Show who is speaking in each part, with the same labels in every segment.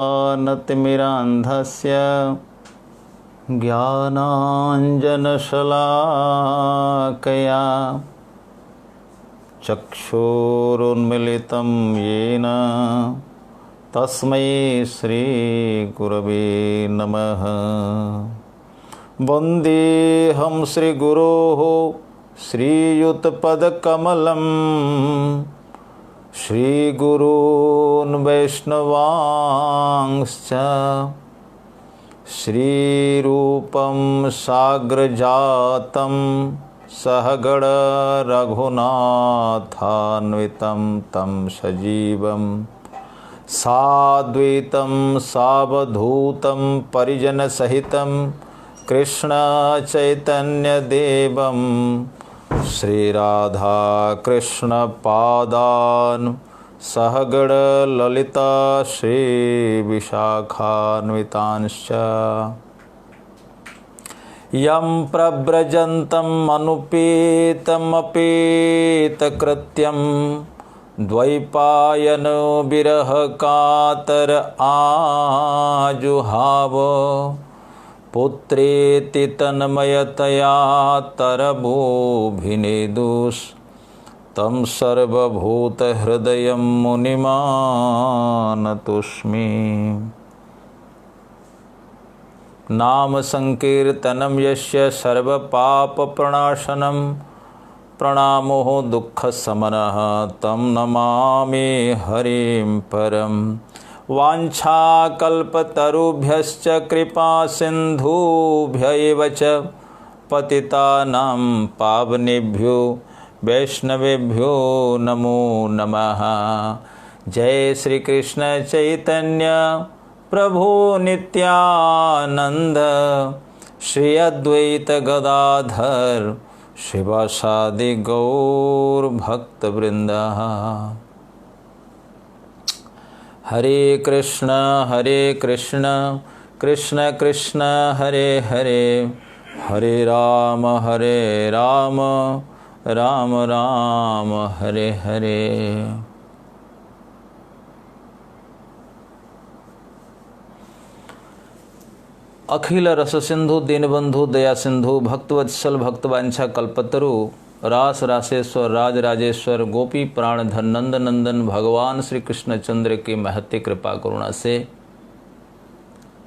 Speaker 1: ज्ञानतिमिरान्धस्य ज्ञानाञ्जनशलाकया चक्षुरुन्मिलितं येन तस्मै श्रीगुरवे नमः। वन्देऽहं श्रीगुरोः श्रीयुतपदकमलं श्रीगुरून् वैष्णवांश्च श्रीरूपं साग्रजातं सहगण रघुनाथान्वितं तं सजीवं साद्वैतं सावधूतं परिजनसहितं कृष्ण चैतन्यदेवं श्रीराधा कृष्ण पादान् सहगण ललिता श्री विशाखान्वितांश्च यं प्रव्रजन्तम् अनुपेतमपेतकृत्यं द्वैपायनो विरह कातर आजुहाव पुत्रेति तन्मयतया तरबोभिनेदुस् तं सर्वभूतहृदयं मुनिमानतोऽस्मि। नाम संकीर्तनं यस्य सर्वपापप्रणाशनं प्रणामो दुःखशमनः तं नमामि हरिं परम्। वाञ्छाकल्पतरुभ्यश्च कृपासिन्धुभ्य एव च पतितानां पावनेभ्यो वैष्णवेभ्यो नमो नमः। जय श्री कृष्ण चैतन्य प्रभु नित्यानंद श्री अद्वैत गदाधर शिवासादि गौर भक्तवृंद। हरे कृष्ण कृष्ण कृष्ण हरे हरे, हरे राम राम राम हरे हरे। अखिल रस सिंधु दीनबंधु दया सिंधु भक्तवत्सल भक्तवांछा कल्पतरु रास रासेश्वर राज राजेश्वर गोपी प्राण धन नंद नंदन भगवान श्री कृष्ण चंद्र की महत्य कृपा करुणा से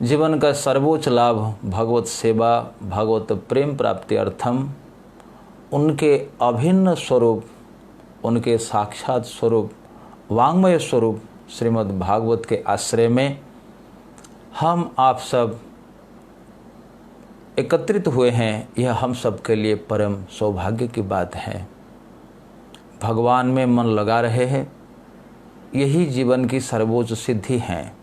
Speaker 1: जीवन का सर्वोच्च लाभ भगवत सेवा भगवत प्रेम प्राप्ति अर्थम उनके अभिन्न स्वरूप, उनके साक्षात स्वरूप वांग्मय स्वरूप श्रीमद् भागवत के आश्रय में हम आप सब एकत्रित हुए हैं। यह हम सब के लिए परम सौभाग्य की बात है। भगवान में मन लगा रहे हैं, यही जीवन की सर्वोच्च सिद्धि है।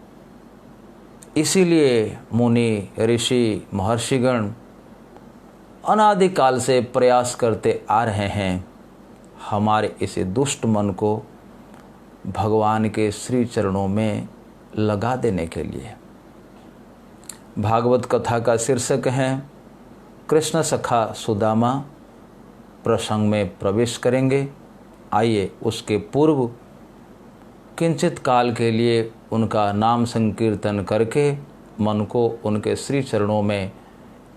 Speaker 1: इसीलिए मुनि ऋषि महर्षिगण अनादिकाल से प्रयास करते आ रहे हैं हमारे इस दुष्ट मन को भगवान के श्री चरणों में लगा देने के लिए। भागवत कथा का शीर्षक है कृष्ण सखा सुदामा। प्रसंग में प्रवेश करेंगे। आइए उसके पूर्व किंचित काल के लिए उनका नाम संकीर्तन करके मन को उनके श्री चरणों में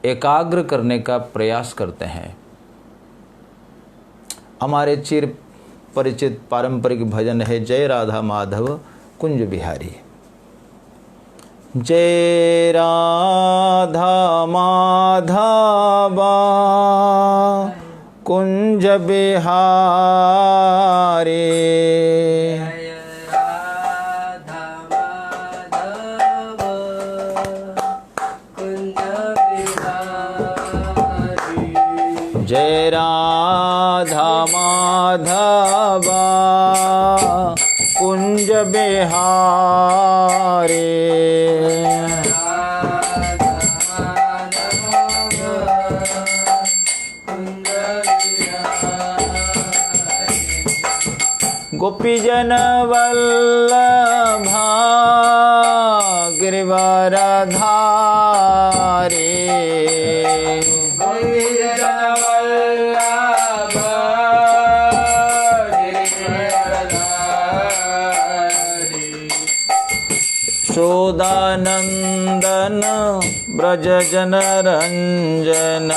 Speaker 1: एकाग्र करने का प्रयास करते हैं। हमारे चिर परिचित पारंपरिक भजन है जय राधा माधव कुंज बिहारी। जय राधा माधवा कुंज बिहारी, जय राधा माधवा कुंज बिहारी। गोपीजन वल्लभा गिरिवरधारी, यशोदा यशोदानंदन ब्रज जनरंजन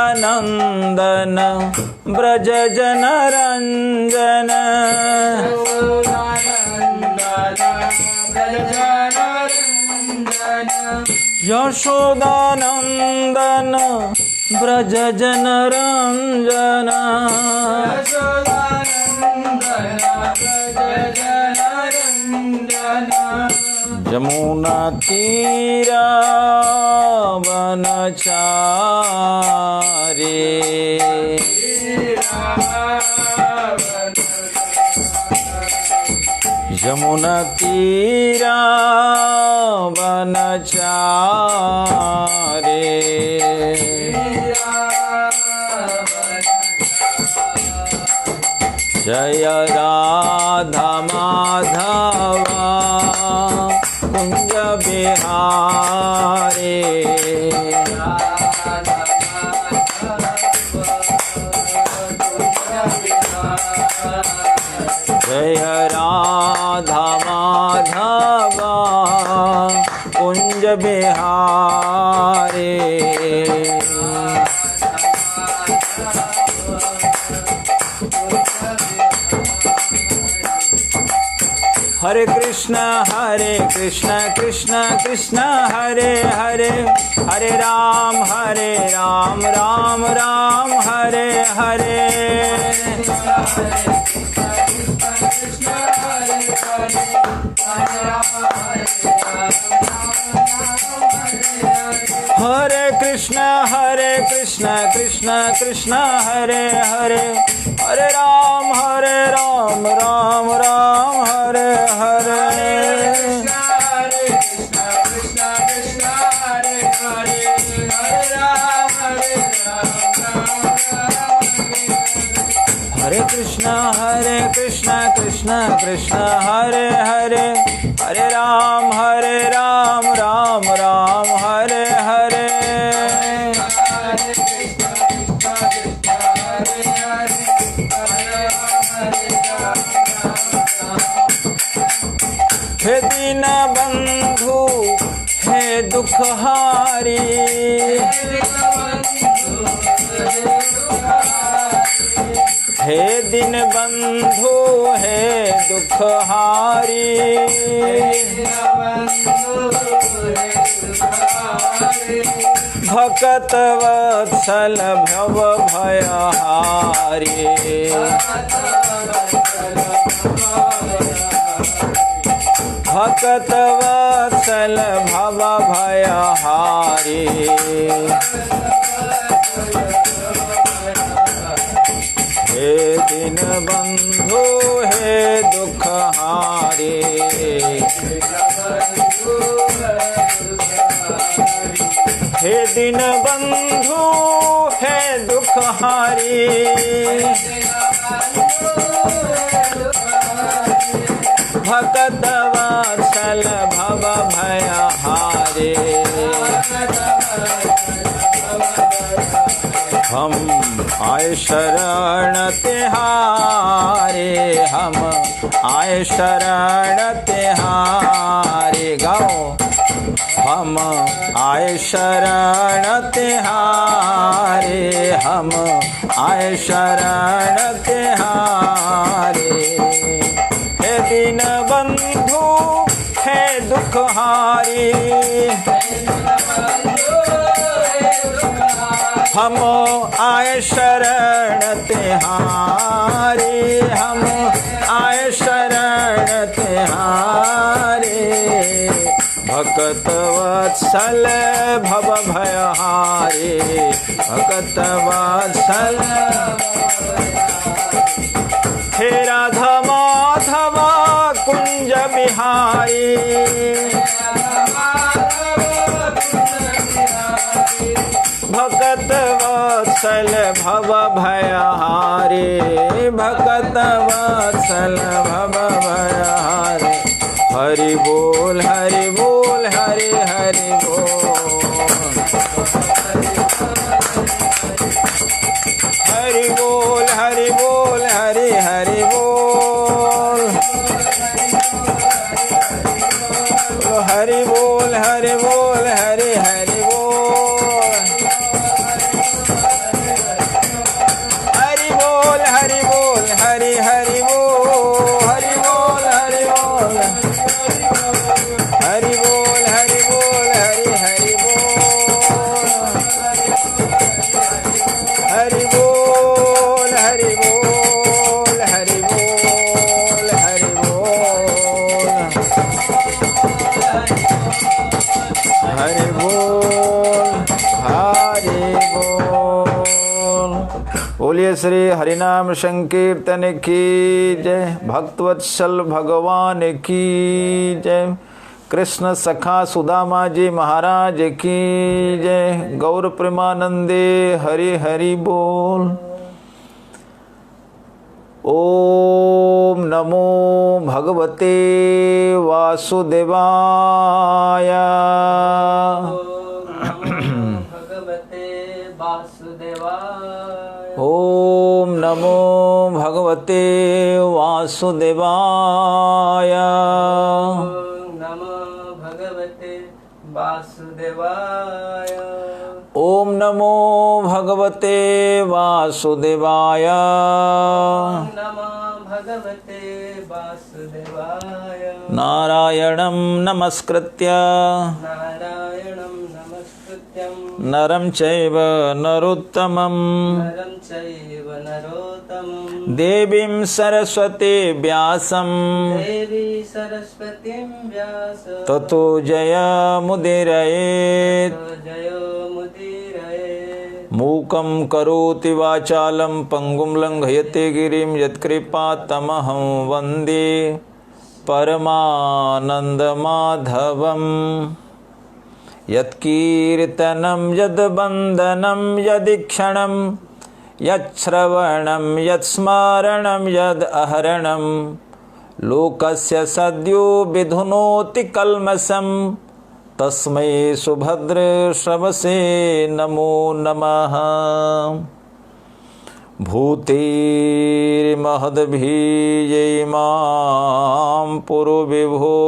Speaker 1: यशोदानंदन ब्रज जनरंजन यशोदानंदन ब्रज जनरंजन यमुना तीरा वनचारी यमुना तीरा वनचारी जय राधा माधवा कुंज बिहारी जय राधा माधवा कुंज बिहारी हरे कृष्ण कृष्ण कृष्ण हरे हरे हरे राम राम राम हरे हरे हरे कृष्ण कृष्ण कृष्ण हरे हरे हरे राम राम राम हरे हरे हरे कृष्ण कृष्ण कृष्ण हरे हरे हरे राम राम राम हरे हरे हे दीन बंधु हे दुखहारी हे दीन बंधु हे दुखहारी भक्त वत्सल भव भयहारी भक्त वत्सल भव भयहारी हे दीन बंधु हे दुखहारी हे दीन बंधु हे दुखहारी भक्त वत्सल भव भयहारी हम आए शरण तिहारे हम आए शरण तिहारे गाओ हम आए शरण तिहारे हम आए शरण तिहारे हे दीन बंधु हे दुखहारी हम आए शरण तिहारे हम आए शरण तिहारे भक्त वत्सल भव भयहारी भक्त वत्सल हे राधा माधवा कुंज बिहारी भक्त वत्सल भव भयहारी भक्त वत्सल भव भयहारी हरि बोल हरि बोल हरि हरि बोल हरि बोल हरि बोल हरि बोल हरि हरि बोल हरि बोल हरि बोल हरि हरि बोल हरि बोल हरि बोल हरि बोल हरि बोल हरि हरि बोल हरि बोल हरि बोल हरि बोल हरि बोल हरि बोल हरि बोल। बोलिए श्री हरिनाम संकीर्तन की जय। भक्तवत्सल भगवान की जय। कृष्ण सखा सुदामा जी महाराज की जय। गौर प्रेमानंदे हरि हरि बोल। ओम नमो भगवते वासुदेवाय। ओम नमो भगवते वासुदेवाय।
Speaker 2: वासुदेवाय।
Speaker 1: ओम नमो भगवते वासुदेवाय।
Speaker 2: नमो भगवते वासुदेवाय।
Speaker 1: नारायणं नमस्कृत्य
Speaker 2: नारायणं नमस्कृत्यं
Speaker 1: नरं चैव नरोत्तमं
Speaker 2: नरं चैव नरोत्तमं
Speaker 1: देवीं सरस्वती व्यासं
Speaker 2: देवी सरस्वतीं व्यास
Speaker 1: ततो जयमुदीरयेत्।
Speaker 2: जयो मुदीरये।
Speaker 1: मूकं करोति वाचालं पङ्गुं लङ्घयते गिरिं यत्कृपातमहं वन्दे परमानन्दमाधवम्। यत्कीर्तनं यद्वन्दनं यदीक्षणं यच्छ्रवणं यत्स्मरणं यदहरणं लोकस्य सद्यो विधुनोति कल्मषं तस्मै सुभद्रश्रवसे नमो नमः। भूतेर्महद्भिर्यैमां पुरो विभो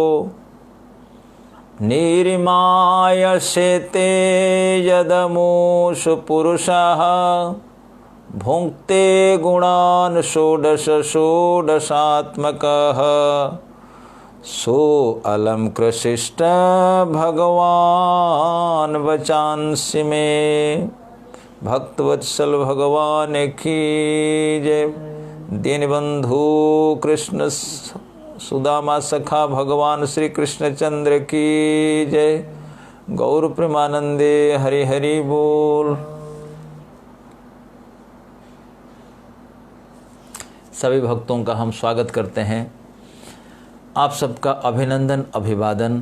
Speaker 1: निर्मायसेते यदमुषु पुरुषः भुङ्क्ते गुणान् षोडश षोडशात्मकः सोऽलं कृशिष्ट भगवान् वचांसि मे। भक्तवत्सल भगवान की जय। दीनबंधु कृष्ण सुदामा सखा भगवान श्री कृष्णचंद्र की जय। गौर प्रेमानंदे हरि हरि बोल। सभी भक्तों का हम स्वागत करते हैं। आप सबका अभिनंदन अभिवादन।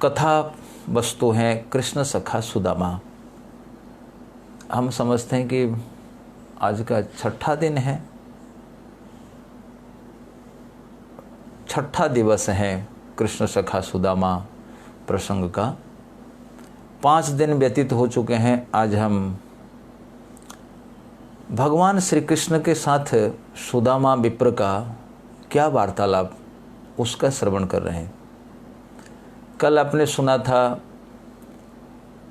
Speaker 1: कथा वस्तु हैं कृष्ण सखा सुदामा। हम समझते हैं कि आज का छठा दिन है, छठा दिवस है कृष्ण सखा सुदामा प्रसंग का। 5 दिन व्यतीत हो चुके हैं। आज हम भगवान श्री कृष्ण के साथ सुदामा विप्र का क्या वार्तालाप उसका श्रवण कर रहे हैं। कल आपने सुना था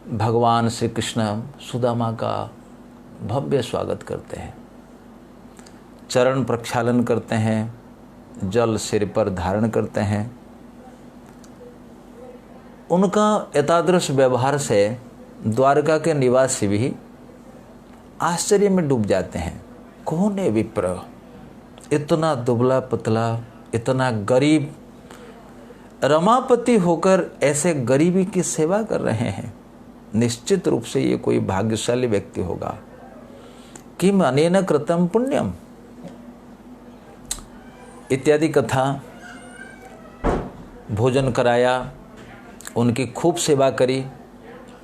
Speaker 1: भगवान श्री कृष्ण सुदामा का भव्य स्वागत करते हैं, चरण प्रक्षालन करते हैं, जल सिर पर धारण करते हैं। उनका एतादृश व्यवहार से द्वारका के निवासी भी आश्चर्य में डूब जाते हैं। कौन है विप्र, इतना दुबला पतला, इतना गरीब, रमापति होकर ऐसे गरीबी की सेवा कर रहे हैं। निश्चित रूप से ये कोई भाग्यशाली व्यक्ति होगा। किम अनेन कृतम पुण्यम इत्यादि कथा। भोजन कराया, उनकी खूब सेवा करी।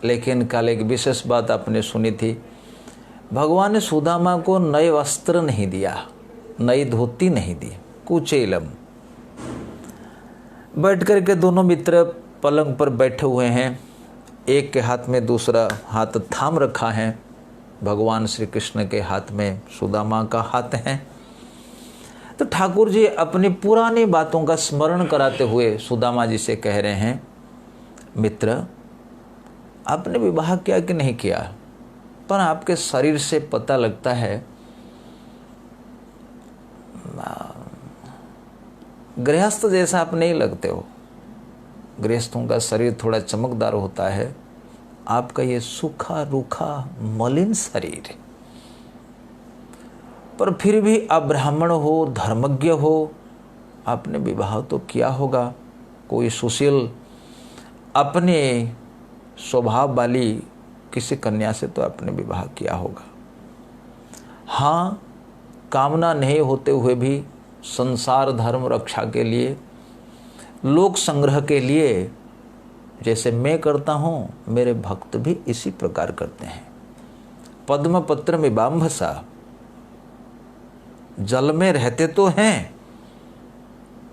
Speaker 1: लेकिन कल एक विशेष बात आपने सुनी थी, भगवान ने सुदामा को नए वस्त्र नहीं दिया, नई धोती नहीं दी। कुचेलम। बैठ कर के दोनों मित्र पलंग पर बैठे हुए हैं। एक के हाथ में दूसरा हाथ थाम रखा है। भगवान श्री कृष्ण के हाथ में सुदामा का हाथ है। तो ठाकुर जी अपनी पुरानी बातों का स्मरण कराते हुए सुदामा जी से कह रहे हैं मित्र, आपने विवाह किया कि नहीं किया, पर आपके शरीर से पता लगता है गृहस्थ जैसा आप नहीं लगते हो। गृहस्थों का शरीर थोड़ा चमकदार होता है, आपका ये सूखा रूखा मलिन शरीर है। पर फिर भी आप ब्राह्मण हो, धर्मज्ञ हो, आपने विवाह तो किया होगा, कोई सुशील अपने स्वभाव वाली किसी कन्या से तो आपने विवाह किया होगा। हाँ, कामना नहीं होते हुए भी संसार धर्म रक्षा के लिए, लोक संग्रह के लिए, जैसे मैं करता हूँ, मेरे भक्त भी इसी प्रकार करते हैं। पद्म पत्र में बाम्भसा, जल में रहते तो हैं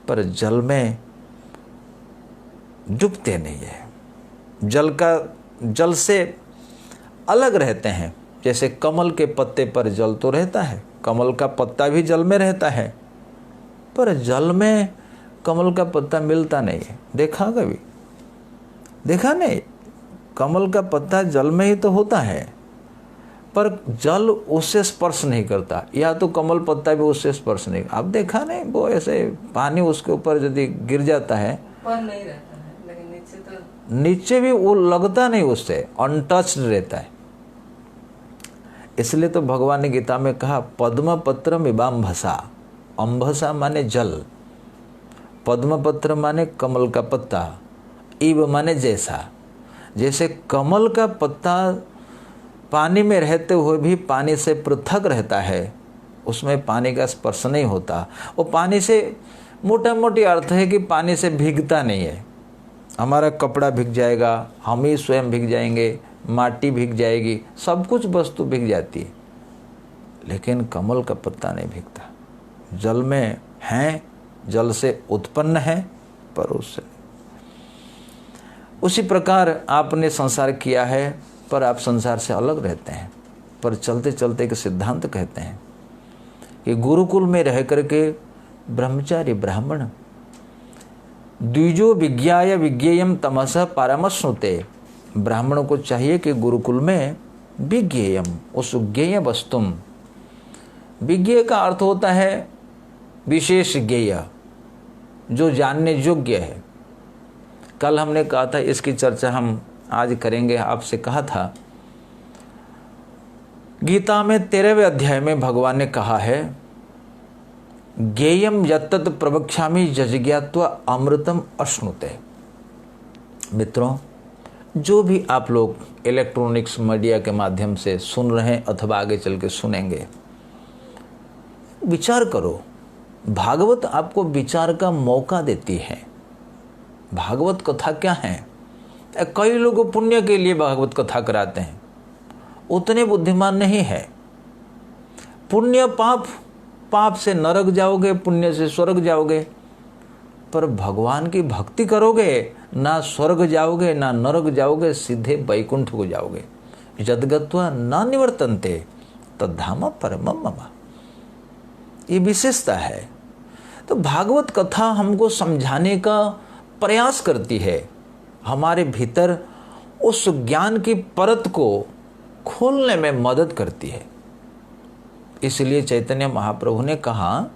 Speaker 1: पर जल में डूबते नहीं है। जल से अलग रहते हैं। जैसे कमल के पत्ते पर जल तो रहता है, कमल का पत्ता भी जल में रहता है, पर जल में कमल का पत्ता मिलता नहीं है। देखा कभी? देखा नहीं? कमल का पत्ता जल में ही तो होता है, पर जल उससे स्पर्श नहीं करता, या तो कमल पत्ता भी उससे स्पर्श नहीं। अब देखा नहीं, वो ऐसे पानी उसके ऊपर यदि गिर जाता है,
Speaker 2: ऊपर नहीं रहता है, लेकिन नीचे तो
Speaker 1: नीचे भी वो लगता नहीं, उससे अनटच्ड रहता है। इसलिए तो भगवान ने गीता में कहा पद्म पत्र मिबाम्भसा। अम्भसा माने जल, पद्म पत्र माने कमल का पत्ता, इव माने जैसा। जैसे कमल का पत्ता पानी में रहते हुए भी पानी से पृथक रहता है, उसमें पानी का स्पर्श नहीं होता। वो पानी से मोटा मोटी अर्थ है कि पानी से भीगता नहीं है। हमारा कपड़ा भीग जाएगा, हम ही स्वयं भीग जाएंगे, माटी भीग जाएगी, सब कुछ वस्तु भीग जाती है, लेकिन कमल का पत्ता नहीं भीगता। जल में है, जल से उत्पन्न है, पर उससे उसी प्रकार आपने संसार किया है, पर आप संसार से अलग रहते हैं। पर चलते चलते एक सिद्धांत कहते हैं कि गुरुकुल में रह करके ब्रह्मचारी ब्राह्मण द्विजो विज्ञाय विज्ञेयम तमसः पारमश्नुते। ब्राह्मणों को चाहिए कि गुरुकुल में विज्ञेयम, उस ज्ञेय वस्तुम, विज्ञेय का अर्थ होता है विशेष ज्ञेय, जो जानने योग्य है। कल हमने कहा था, इसकी चर्चा हम आज करेंगे। आपसे कहा था गीता में 13वें अध्याय में भगवान ने कहा है ज्ञेयम यत्तत् प्रवक्ष्यामि जज्ञात्वा अमृतम अश्नुते। मित्रों, जो भी आप लोग इलेक्ट्रॉनिक्स मीडिया के माध्यम से सुन रहे हैं अथवा आगे चल के सुनेंगे, विचार करो। भागवत आपको विचार का मौका देती है। भागवत कथा क्या है? कई लोग पुण्य के लिए भागवत कथा कराते हैं, उतने बुद्धिमान नहीं है। पुण्य पाप, पाप से नरक जाओगे, पुण्य से स्वर्ग जाओगे। पर भगवान की भक्ति करोगे, ना स्वर्ग जाओगे ना नरक जाओगे, सीधे वैकुंठ को जाओगे। यद्गत्वा न निवर्तन्ते तद्धाम परमं मम। ये विशेषता है। तो भागवत कथा हमको समझाने का प्रयास करती है, हमारे भीतर उस ज्ञान की परत को खोलने में मदद करती है। इसलिए चैतन्य महाप्रभु ने कहा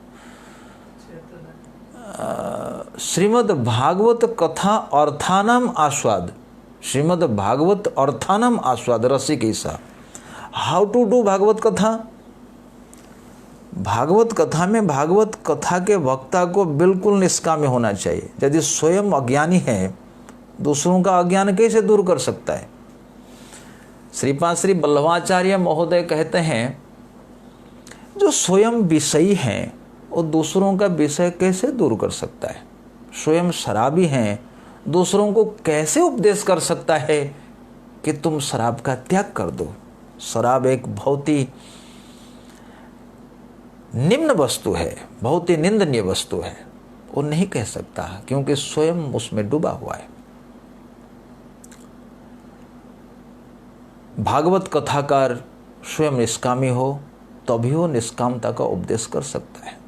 Speaker 1: श्रीमद् भागवत कथा अर्थानाम आस्वाद, श्रीमद् भागवत अर्थानाम आस्वाद रसिकेशा। हाउ टू डू भागवत कथा? भागवत कथा में भागवत कथा के वक्ता को बिल्कुल निष्काम्य होना चाहिए। यदि स्वयं अज्ञानी है, दूसरों का अज्ञान कैसे दूर कर सकता है? श्रीपाद श्री बल्लभाचार्य महोदय कहते हैं जो स्वयं विषयी हैं वो दूसरों का विषय कैसे दूर कर सकता है? स्वयं शराबी हैं, दूसरों को कैसे उपदेश कर सकता है कि तुम शराब का त्याग कर दो? शराब एक बहुत ही निम्न वस्तु है, बहुत ही निंदनीय वस्तु है। वो नहीं कह सकता क्योंकि स्वयं उसमें डूबा हुआ है। भागवत कथाकार स्वयं निष्कामी हो तभी वो निष्कामता का उपदेश कर सकता है।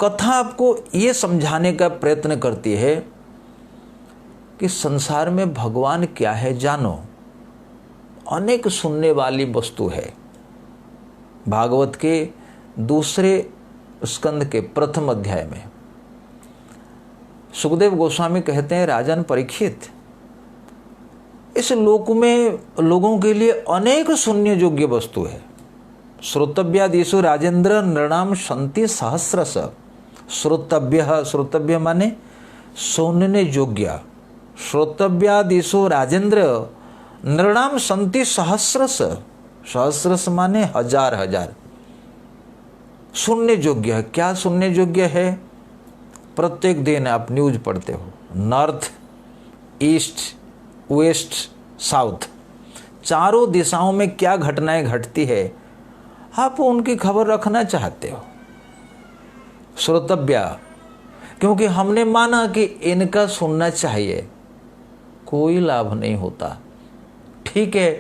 Speaker 1: कथा आपको ये समझाने का प्रयत्न करती है कि संसार में भगवान क्या है जानो। अनेक सुनने वाली वस्तु है। भागवत के दूसरे स्कंद के प्रथम अध्याय में सुखदेव गोस्वामी कहते हैं, राजन परीक्षित, इस लोक में लोगों के लिए अनेक सुनने योग्य वस्तु है। श्रोतव्यादिषु राजेंद्र नृणाम संति सहस्रश। श्रोतव्य माने सुनने योग्य। श्रोतव्यादिषु राजेंद्र नृणाम संति सहस्रश। सहस्रश माने हजार हजार। सुनने योग्य है। क्या सुनने योग्य है? प्रत्येक दिन आप न्यूज पढ़ते हो, नॉर्थ, ईस्ट, वेस्ट, साउथ, चारों दिशाओं में क्या घटनाएं घटती है, आप उनकी खबर रखना चाहते हो। श्रोतव्य, क्योंकि हमने माना कि इनका सुनना चाहिए। कोई लाभ नहीं होता। ठीक है,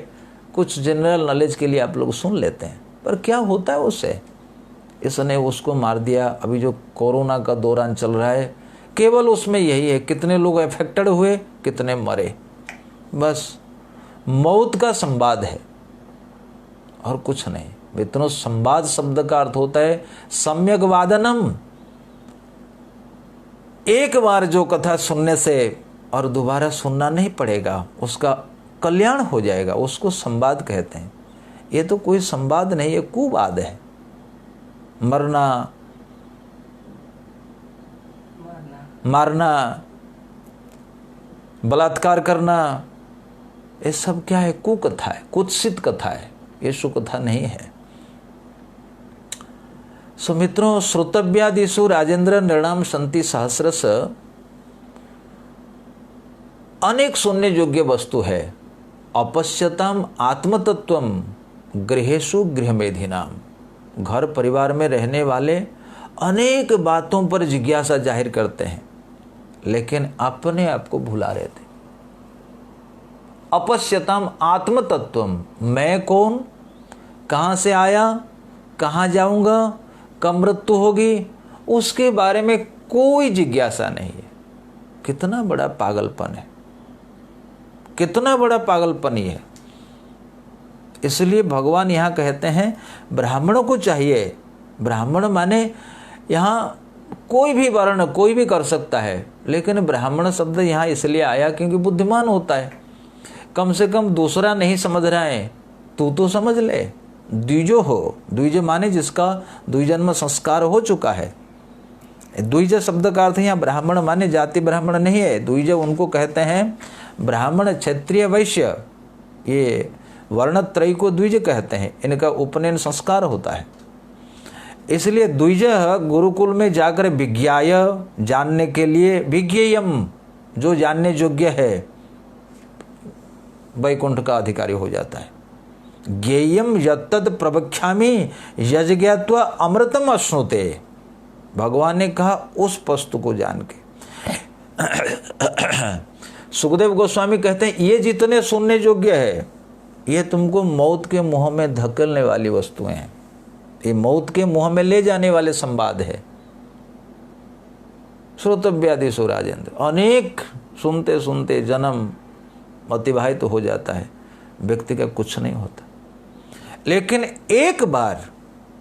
Speaker 1: कुछ जनरल नॉलेज के लिए आप लोग सुन लेते हैं, पर क्या होता है उससे? इसने उसको मार दिया। अभी जो कोरोना का दौरान चल रहा है, केवल उसमें यही है, कितने लोग अफेक्टेड हुए, कितने मरे, बस मौत का संवाद है और कुछ नहीं। इतना संवाद शब्द का अर्थ होता है सम्यक वादनम। एक बार जो कथा सुनने से और दोबारा सुनना नहीं पड़ेगा, उसका कल्याण हो जाएगा, उसको संवाद कहते हैं। ये तो कोई संवाद नहीं, ये कुवाद है। मरना, मारना, बलात्कार करना, ये सब क्या है? कुकथा है, कुत्सित कथा है, ये सुकथा नहीं है। सुमित्रों, श्रोतव्यादिषु राजेंद्र नृणाम संति सहस्रश। अनेक सुनने योग्य वस्तु है। अपश्यताम आत्मतत्वम गृहेषु गृहमेधिनाम। घर परिवार में रहने वाले अनेक बातों पर जिज्ञासा जाहिर करते हैं, लेकिन अपने आप को भुला रहे थे। अपश्यताम आत्मतत्वम, मैं कौन, कहाँ से आया, कहाँ जाऊंगा, कब मृत्यु होगी, उसके बारे में कोई जिज्ञासा नहीं है। कितना बड़ा पागलपन है, कितना बड़ा पागलपन ही है। इसलिए भगवान यहाँ कहते हैं ब्राह्मणों को चाहिए। ब्राह्मण माने यहाँ कोई भी वर्ण कोई भी कर सकता है, लेकिन ब्राह्मण शब्द यहाँ इसलिए आया क्योंकि बुद्धिमान होता है। कम से कम दूसरा नहीं समझ रहा है, तू तो समझ ले। द्विजो हो, द्विज माने जिसका द्विजन्म संस्कार हो चुका है। द्विज शब्द का अर्थ यहाँ ब्राह्मण माने जाति ब्राह्मण नहीं है। द्विज उनको कहते हैं ब्राह्मण, क्षत्रिय, वैश्य, ये वर्णत्रयी को द्विज कहते हैं। इनका उपनयन संस्कार होता है। इसलिए द्विज गुरुकुल में जाकर विज्ञाय, जानने के लिए, विज्ञेयम, जो जानने योग्य है, वैकुंठ का अधिकारी हो जाता है। ज्ञेयम यत्तद प्रवक्ष्यामि यज्ञात्वा अमृतम अश्नुते। भगवान ने कहा उस वस्तु को जान के। सुखदेव गोस्वामी कहते हैं ये जितने सुनने योग्य है, ये तुमको मौत के मुंह में धकेलने वाली वस्तुएं हैं। ये मौत के मुंह में ले जाने वाले संवाद है। श्रोतव्यादिषु राजेंद्र, अनेक सुनते सुनते जन्म अतिबाहित तो हो जाता है, व्यक्ति का कुछ नहीं होता। लेकिन एक बार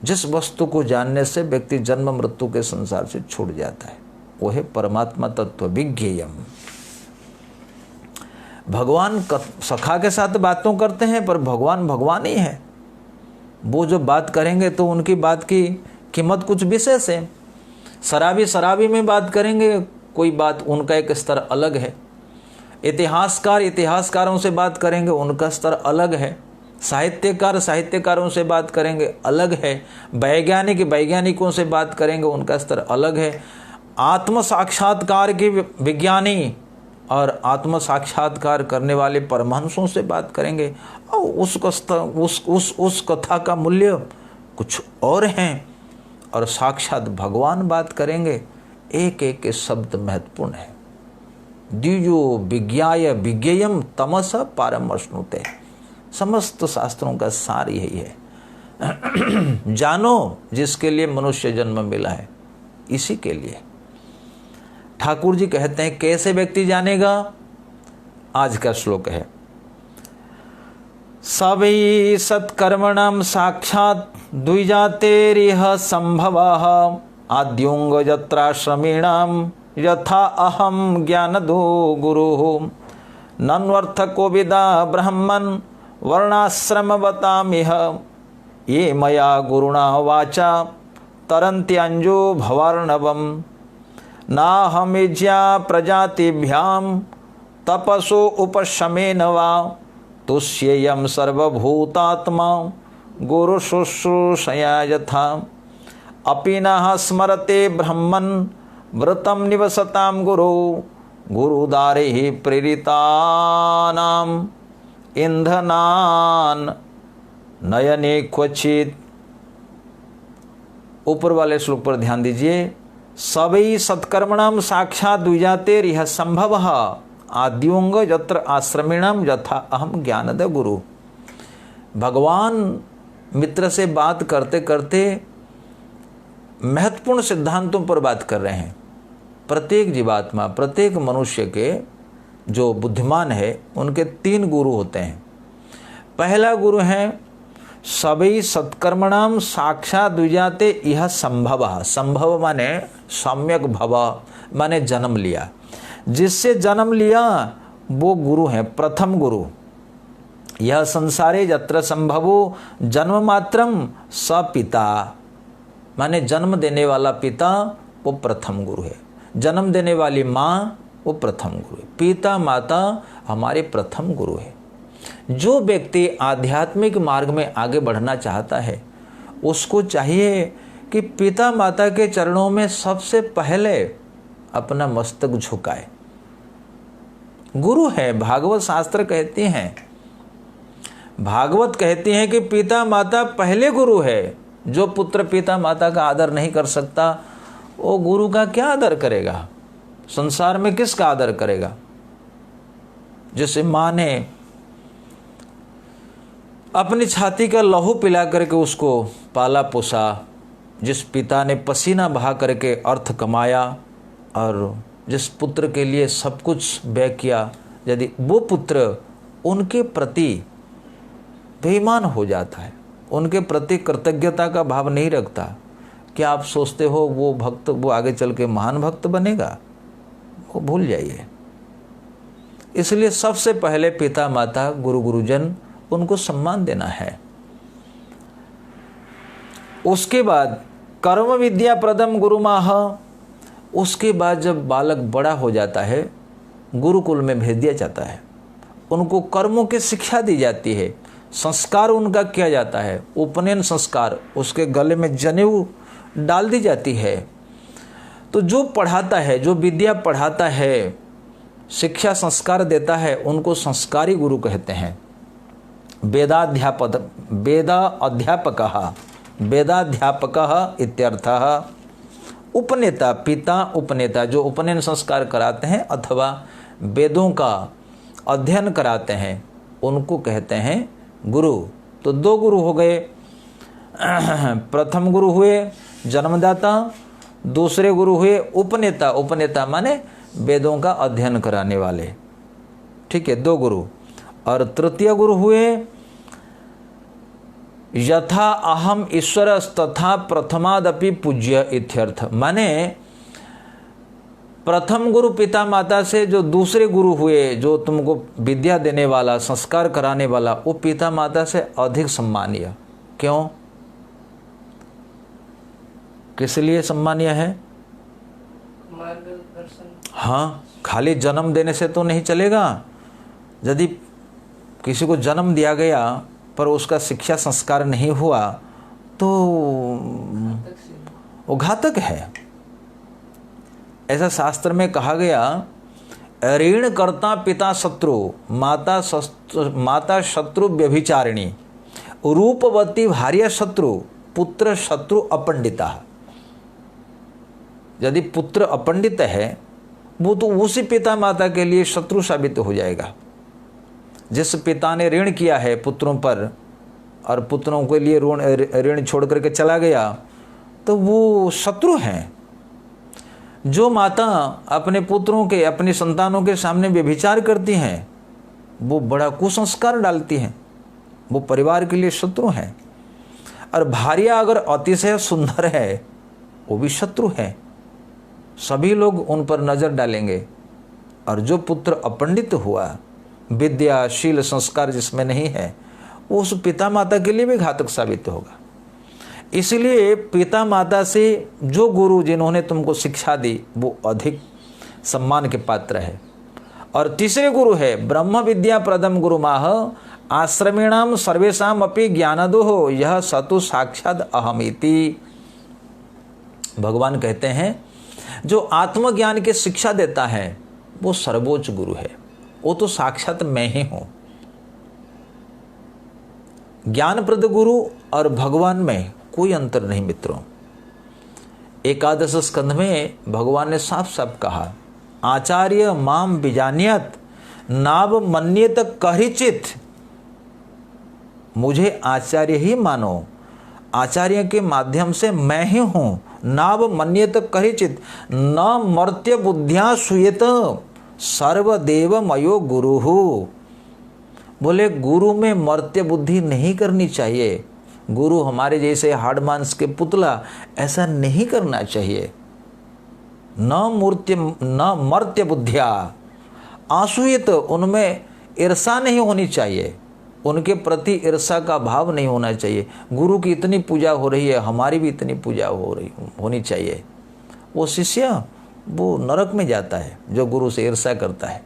Speaker 1: जिस वस्तु को जानने से व्यक्ति जन्म मृत्यु के संसार से छूट जाता है, वो है परमात्मा तत्व विज्ञेयम। भगवान सखा के साथ बातों करते हैं, पर भगवान भगवान ही है। वो जो बात करेंगे तो उनकी बात की कीमत कुछ विशेष है। शराबी शराबी में बात करेंगे, कोई बात, उनका एक स्तर अलग है। इतिहासकार इतिहासकारों से बात करेंगे, उनका स्तर अलग है। साहित्यकार साहित्यकारों से बात करेंगे, अलग है। वैज्ञानिक वैज्ञानिकों से बात करेंगे, उनका स्तर अलग है। आत्म साक्षात्कार के विज्ञानी और आत्म साक्षात्कार करने वाले परमहंसों से बात करेंगे, और उस कथा का मूल्य कुछ और हैं। और साक्षात भगवान बात करेंगे, एक एक के शब्द महत्वपूर्ण है। द्विजो विज्ञाय विज्ञेयम तमस पारम अश्नुते। समस्त शास्त्रों का सार यही है। जानो, जिसके लिए मनुष्य जन्म मिला है, इसी के लिए। ठाकुर जी कहते हैं कैसे व्यक्ति जानेगा? आज का श्लोक है। सवै सत्कर्मणां साक्षात् द्विजातेरिह संभवः आद्योंग यत्राश्रमीणां यथा अहम ज्ञानदो गुरुः नन्वर्थको विदा ब्रह्मन् वर्णाश्रमवतामिह ये मया गुरुणा वाचा तरन्त्यंजो भवार्णवम् नाहमिज्या प्रजातिभ्यां तपसो उपशमेन वा तुष्येयं सर्वभूतात्मा गुरुशुश्रूषया यथा अपि नः स्मरते ब्रह्मन् व्रतं निवसतां गुरु गुरुदारैः प्रेरितानां इंधनान नयने क्वचित। ऊपर वाले श्लोक पर ध्यान दीजिए। सवै सत्कर्मणां साक्षात् द्विजातेरिह संभवः आद्योंग यत्र आश्रमिणां यथा अहम ज्ञानद गुरु। भगवान मित्र से बात करते करते महत्वपूर्ण सिद्धांतों पर बात कर रहे हैं। प्रत्येक जीवात्मा, प्रत्येक मनुष्य के जो बुद्धिमान है उनके 3 गुरु होते हैं। पहला गुरु है सवै सत्कर्मणां साक्षात् द्विजाते यह संभव। संभव माने सम्यक भव, माने जन्म लिया। जिससे जन्म लिया वो गुरु है, प्रथम गुरु। यह संसारे यत्र संभवो जन्म मात्रम स पिता, माने जन्म देने वाला पिता वो प्रथम गुरु है। जन्म देने वाली माँ वो प्रथम गुरु है। पिता माता हमारे प्रथम गुरु है। जो व्यक्ति आध्यात्मिक मार्ग में आगे बढ़ना चाहता है उसको चाहिए कि पिता माता के चरणों में सबसे पहले अपना मस्तक झुकाए। गुरु है, भागवत शास्त्र कहते हैं, भागवत कहती हैं कि पिता माता पहले गुरु है। जो पुत्र पिता माता का आदर नहीं कर सकता वो गुरु का क्या आदर करेगा? संसार में किसका आदर करेगा? जैसे माँ ने अपनी छाती का लहू पिला करके उसको पाला पोसा, जिस पिता ने पसीना बहा करके अर्थ कमाया और जिस पुत्र के लिए सब कुछ व्यय किया, यदि वो पुत्र उनके प्रति बेईमान हो जाता है, उनके प्रति कृतज्ञता का भाव नहीं रखता, क्या आप सोचते हो वो भक्त वो आगे चल के महान भक्त बनेगा? वो भूल जाइए। इसलिए सबसे पहले पिता माता गुरु गुरुजन उनको सम्मान देना है। उसके बाद कर्म विद्या प्रदम गुरुमाह। उसके बाद जब बालक बड़ा हो जाता है गुरुकुल में भेज दिया जाता है, उनको कर्मों की शिक्षा दी जाती है, संस्कार उनका किया जाता है, उपनयन संस्कार, उसके गले में जनेऊ डाल दी जाती है। तो जो पढ़ाता है, जो विद्या पढ़ाता है, शिक्षा संस्कार देता है, उनको संस्कारी गुरु कहते हैं। वेदाध्यापकः इत्यर्थः। उपनेता, पिता उपनेता, जो उपनयन संस्कार कराते हैं अथवा वेदों का अध्ययन कराते हैं उनको कहते हैं गुरु। तो 2 गुरु हो गए। प्रथम गुरु हुए जन्मदाता, दूसरे गुरु हुए उपनेता। उपनेता माने वेदों का अध्ययन कराने वाले, ठीक है, 2 गुरु। और तृतीय गुरु हुए यथा अहम ईश्वर तथा प्रथमादपि पूज्य इत्यर्थ। माने प्रथम गुरु पिता माता से जो दूसरे गुरु हुए, जो तुमको विद्या देने वाला, संस्कार कराने वाला, वो पिता माता से अधिक सम्मानीय। क्यों? किस लिए सम्मानीय है?
Speaker 2: मार्गदर्शन।
Speaker 1: हाँ, खाली जन्म देने से तो नहीं चलेगा। यदि किसी को जन्म दिया गया पर उसका शिक्षा संस्कार नहीं हुआ तो वो घातक है। ऐसा शास्त्र में कहा गया, ऋण करता पिता शत्रु, माता शत्रु व्यभिचारिणी, रूपवती भार्या शत्रु, पुत्र शत्रु अपंडिता। यदि पुत्र अपंडित है वो तो उसी पिता माता के लिए शत्रु साबित हो जाएगा। जिस पिता ने ऋण किया है पुत्रों पर और पुत्रों के लिए ऋण छोड़ करके चला गया तो वो शत्रु हैं। जो माता अपने पुत्रों के, अपनी संतानों के सामने व्यभिचार करती हैं वो बड़ा कुसंस्कार डालती हैं, वो परिवार के लिए शत्रु हैं। और भार्या अगर अतिशय सुंदर है वो भी शत्रु है, सभी लोग उन पर नज़र डालेंगे। और जो पुत्र अपंडित हुआ, विद्या शील संस्कार जिसमें नहीं है, वो उस पिता माता के लिए भी घातक साबित होगा। इसलिए पिता माता से जो गुरु जिन्होंने तुमको शिक्षा दी वो अधिक सम्मान के पात्र है। और तीसरे गुरु है ब्रह्म विद्या प्रदम गुरुमाह आश्रमीणाम सर्वेशाम अपि ज्ञानदो यह सतु साक्षात अहमिति। भगवान कहते हैं जो आत्मज्ञान की शिक्षा देता है वो सर्वोच्च गुरु है, वो तो साक्षात मैं ही हूं। ज्ञानप्रद गुरु और भगवान में कोई अंतर नहीं मित्रों। एकादश स्कंध में भगवान ने साफ साफ कहा, आचार्य माम विजानियत नाव मन्यत कहिचित। मुझे आचार्य ही मानो, आचार्य के माध्यम से मैं ही हूं। नाव मन्यत कहिचित न मर्त्य बुद्ध्या सुयत सर्वदेव मयो गुरु। बोले गुरु में मर्त्य बुद्धि नहीं करनी चाहिए, गुरु हमारे जैसे हाड़ मांस के पुतला ऐसा नहीं करना चाहिए। न मर्त्य बुद्धिया आसूयत, उनमें ईर्षा नहीं होनी चाहिए, उनके प्रति ईर्षा का भाव नहीं होना चाहिए। गुरु की इतनी पूजा हो रही है, हमारी भी इतनी पूजा होनी चाहिए। वो शिष्य वो नरक में जाता है जो गुरु से ईर्षा करता है।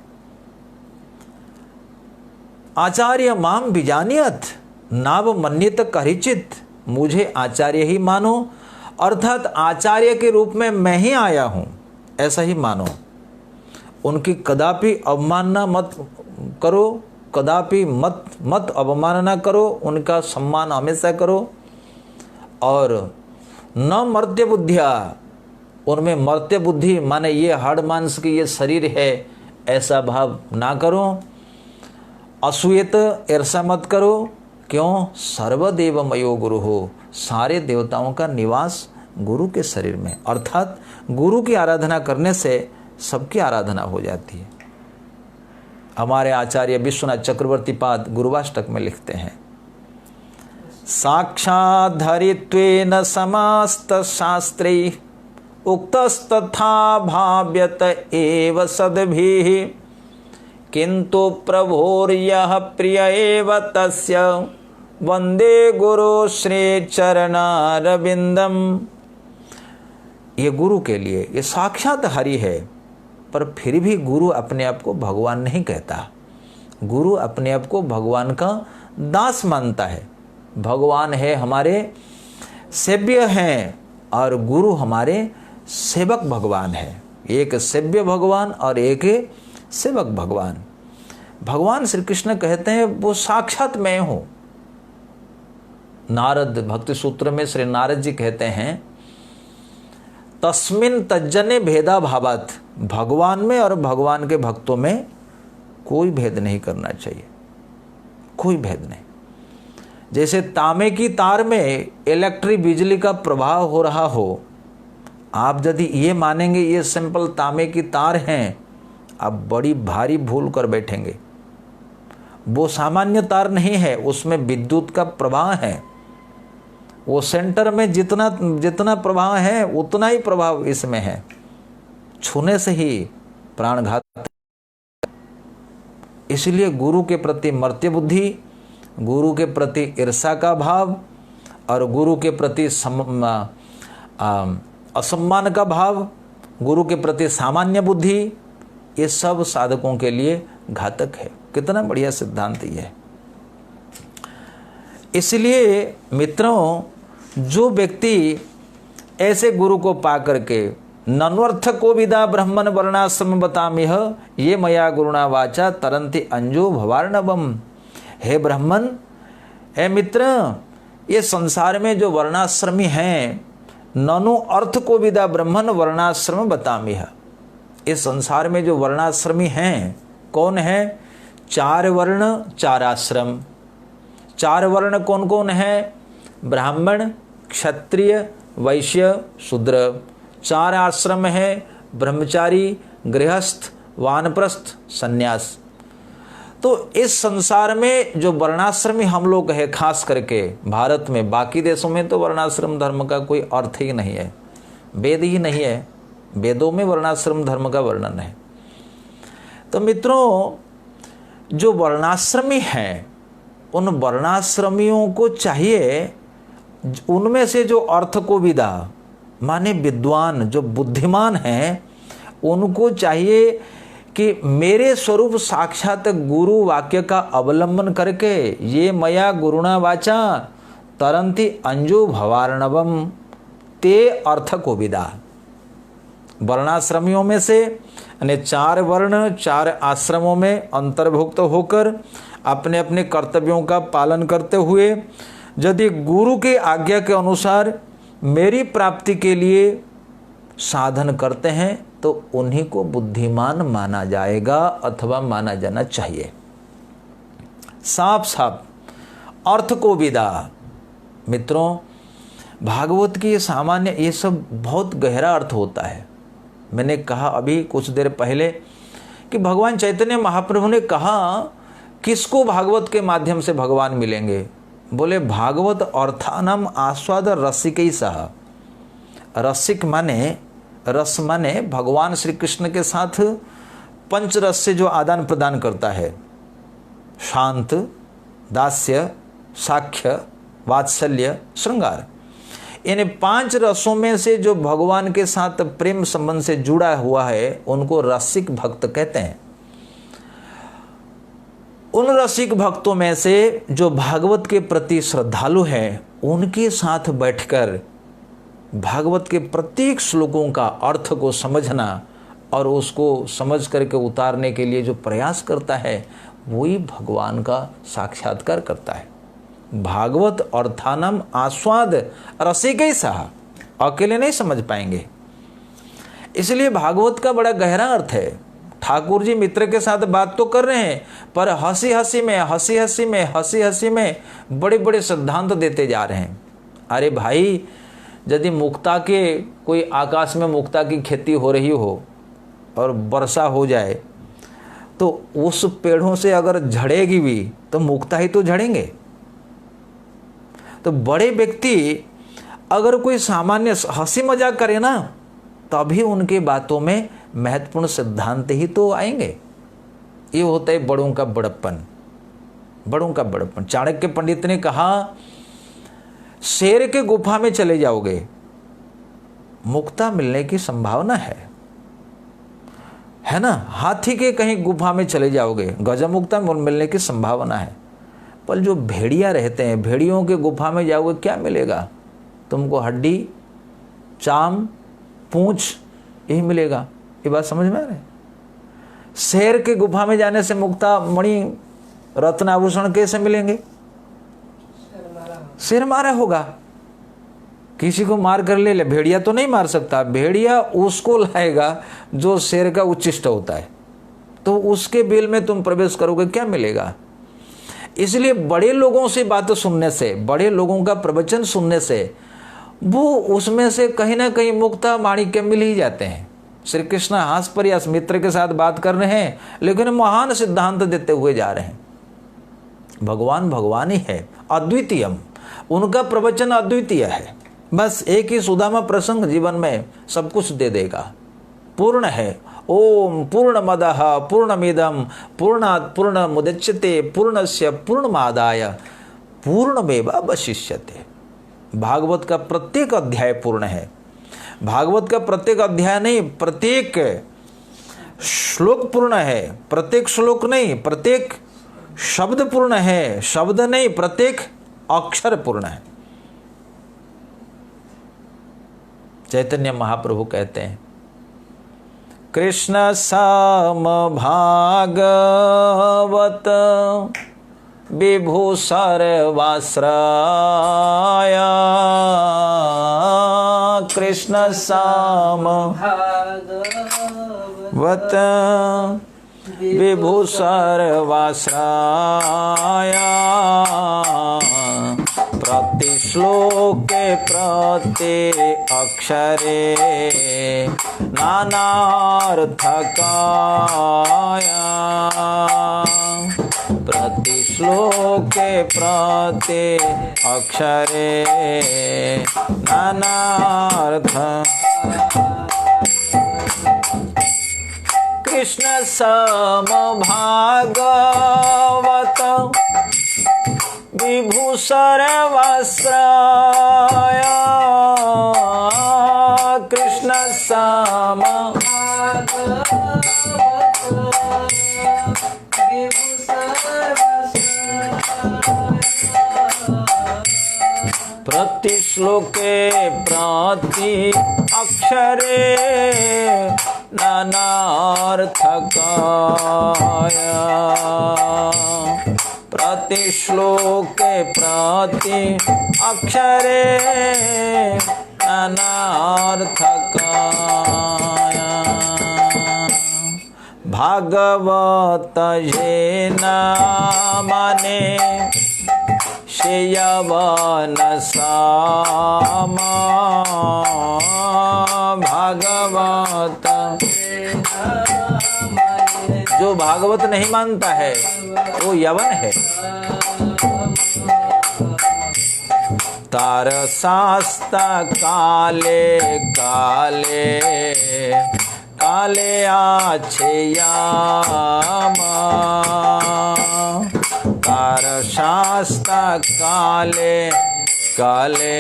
Speaker 1: आचार्य माम विजानियत नाव मन्यत कहिचित, मुझे आचार्य ही मानो, अर्थात आचार्य के रूप में मैं ही आया हूं ऐसा ही मानो। उनकी कदापि अवमानना मत करो, कदापि मत अवमानना करो, उनका सम्मान हमेशा करो। और न मर्त्य बुद्धिया, उनमें मर्त्य बुद्धि माने ये हाड़ मांस की ये शरीर है ऐसा भाव ना करो। असूयत, ईर्षा मत करो। क्यों? सर्वदेवमयो गुरु हो, सारे देवताओं का निवास गुरु के शरीर में, अर्थात गुरु की आराधना करने से सबकी आराधना हो जाती है। हमारे आचार्य विश्वनाथ चक्रवर्ती पाद गुरुवाष्टक में लिखते हैं, साक्षात् धरित्वेन समास्त शास्त्रे उक्तस्तथा भाव्यत एव सद्भिः किंतु प्रभोर्यः प्रिय एव तस्य वंदे गुरु श्री चरणारविंदम। ये गुरु के लिए ये साक्षात हरि है, पर फिर भी गुरु अपने आप को भगवान नहीं कहता। गुरु अपने आप को भगवान का दास मानता है। भगवान है हमारे सेव्य हैं और गुरु हमारे सेवक भगवान है। एक सेव्य भगवान और एक सेवक भगवान। भगवान श्री कृष्ण कहते हैं वो साक्षात मैं हूं। नारद भक्ति सूत्र में श्री नारद जी कहते हैं, तस्मिन तज्जने भेदा भावात, भगवान में और भगवान के भक्तों में कोई भेद नहीं करना चाहिए, कोई भेद नहीं। जैसे तांबे की तार में इलेक्ट्रिक बिजली का प्रभाव हो रहा हो, आप यदि ये मानेंगे ये सिंपल तांबे की तार हैं, आप बड़ी भारी भूल कर बैठेंगे। वो सामान्य तार नहीं है, उसमें विद्युत का प्रवाह है। वो सेंटर में जितना प्रभाव है उतना ही प्रभाव इसमें है। छूने से ही प्राणघात। इसलिए गुरु के प्रति मर्त्य बुद्धि, गुरु के प्रति ईर्षा का भाव और गुरु के प्रति असम्मान का भाव, गुरु के प्रति सामान्य बुद्धि, ये सब साधकों के लिए घातक है। कितना बढ़िया सिद्धांत ये है। इसलिए मित्रों, जो व्यक्ति ऐसे गुरु को पा करके नन्वर्थ को विदा ब्रह्मन वर्णाश्रम बतामिह ये मया गुरुणा वाचा तरंति अंजो भवार्णवम। हे ब्राह्मण, हे मित्र, ये संसार में जो वर्णाश्रमी हैं, ननु अर्थ को विदा ब्रह्मन वर्णाश्रम बतामिह। इस संसार में जो वर्णाश्रमी हैं कौन है? 4 वर्ण 4 आश्रम। 4 वर्ण कौन कौन है? ब्राह्मण, क्षत्रिय, वैश्य, शूद्र। 4 आश्रम है, ब्रह्मचारी, गृहस्थ, वानप्रस्थ, सन्यास। तो इस संसार में जो वर्णाश्रमी हम लोग है, खास करके भारत में, बाकी देशों में तो वर्णाश्रम धर्म का कोई अर्थ ही नहीं है, वेद ही नहीं है, वेदों में वर्णाश्रम धर्म का वर्णन है। तो मित्रों, जो वर्णाश्रमी हैं उन वर्णाश्रमियों को चाहिए उनमें से जो अर्थ को विदा माने विद्वान, जो बुद्धिमान हैं, उनको चाहिए कि मेरे स्वरूप साक्षात गुरु वाक्य का अवलंबन करके ये मया गुरुणा वाचा तरंती अंजु भवार्णवम ते अर्थ को विदा। वर्णाश्रमियों में से यानी 4 वर्ण 4 आश्रमों में अंतर्भुक्त होकर अपने अपने कर्तव्यों का पालन करते हुए यदि गुरु की आज्ञा के अनुसार मेरी प्राप्ति के लिए साधन करते हैं तो उन्हीं को बुद्धिमान माना जाएगा अथवा माना जाना चाहिए। साफ साफ अर्थ को विदा। मित्रों, भागवत की सामान्य ये सब बहुत गहरा अर्थ होता है। मैंने कहा अभी कुछ देर पहले कि भगवान चैतन्य महाप्रभु ने कहा किसको भागवत के माध्यम से भगवान मिलेंगे? बोले भागवत अर्थानम आस्वाद रसिक ही सह। रसिक माने, रस माने भगवान श्री कृष्ण के साथ पंच रस से जो आदान प्रदान करता है, शांत, दास्य, साख्य, वात्सल्य, श्रृंगार, इन 5 रसों में से जो भगवान के साथ प्रेम संबंध से जुड़ा हुआ है उनको रसिक भक्त कहते हैं। उन रसिक भक्तों में से जो भागवत के प्रति श्रद्धालु हैं उनके साथ बैठकर भागवत के प्रत्येक श्लोकों का अर्थ को समझना और उसको समझ करके उतारने के लिए जो प्रयास करता है वही भगवान का साक्षात्कार करता है। भागवत अर्थानम आस्वाद रसिक ही सहा, अकेले नहीं समझ पाएंगे। इसलिए भागवत का बड़ा गहरा अर्थ है। ठाकुर जी मित्र के साथ बात तो कर रहे हैं पर हंसी हंसी में बड़े बड़े सिद्धांत देते जा रहे हैं। अरे भाई, यदि मुक्ता के कोई आकाश में मुक्ता की खेती हो रही हो और वर्षा हो जाए तो उस पेड़ों से अगर झड़ेगी भी तो मुक्ता ही तो झड़ेंगे। तो बड़े व्यक्ति अगर कोई सामान्य हंसी मजाक करे ना तभी उनके बातों में महत्वपूर्ण सिद्धांत ही तो आएंगे। ये होता है बड़ों का बड़प्पन, बड़ों का बड़प्पन। चाणक्य पंडित ने कहा शेर के गुफा में चले जाओगे मुक्ता मिलने की संभावना है ना। हाथी के कहीं गुफा में चले जाओगे गजब मुक्ता मिलने की संभावना है। पर जो भेड़िया रहते हैं, भेड़ियों के गुफा में जाओगे क्या मिलेगा? तुमको हड्डी, चाम, पूंछ यही मिलेगा। ये बात समझ में आ रही? शेर के गुफा में जाने से मुक्ता मणि रत्न आभूषण कैसे मिलेंगे? शेर मारा होगा, किसी को मार कर ले। भेड़िया तो नहीं मार सकता, भेड़िया उसको लाएगा जो शेर का उच्चिष्ट होता है, तो उसके बिल में तुम प्रवेश करोगे, क्या मिलेगा? इसलिए बड़े लोगों से बातें सुनने से, बड़े लोगों का प्रवचन सुनने से वो उसमें से कहीं ना कहीं मुक्ता माणिक्य मिल ही जाते हैं। श्री कृष्ण हास परिहास मित्र के साथ बात कर रहे हैं लेकिन महान सिद्धांत देते हुए जा रहे हैं। भगवान भगवान ही है, अद्वितीयम, उनका प्रवचन अद्वितीय है। बस एक ही सुदामा प्रसंग जीवन में सब कुछ दे देगा। पूर्ण है। ओम पूर्णमदः पूर्णमिदं पूर्णात् पूर्णमुदच्यते पूर्णस्य पूर्णमादाय पूर्णमेवावशिष्यते। भागवत का प्रत्येक अध्याय पूर्ण है। भागवत का प्रत्येक अध्याय नहीं, प्रत्येक श्लोक पूर्ण है। प्रत्येक श्लोक नहीं, प्रत्येक शब्द पूर्ण है। शब्द नहीं, प्रत्येक अक्षर पूर्ण है। चैतन्य महाप्रभु कहते हैं कृष्ण सम भागवत विभु सर्वाश्रय। कृष्ण सम भागवत विभु सर्वाश्रय। प्रति श्लोके प्रति अक्षरे नानार्थकाय। प्रतिश्लोके प्रति अक्षरे नानार्थ कृष्ण समभागवत विभु सर्वाश्रय कृष्ण सम प्रतिश्लोके प्रति अक्षरे नानार्थकाय प्रतिश्लोके प्रति अक्षरे नानार्थकाय भागवत ये नामने श्रेयवन सामा भागवत जो भागवत नहीं मानता है वो यवन है। तार शास्ता काले काले काले आछे यामा तार शास्ता काले काले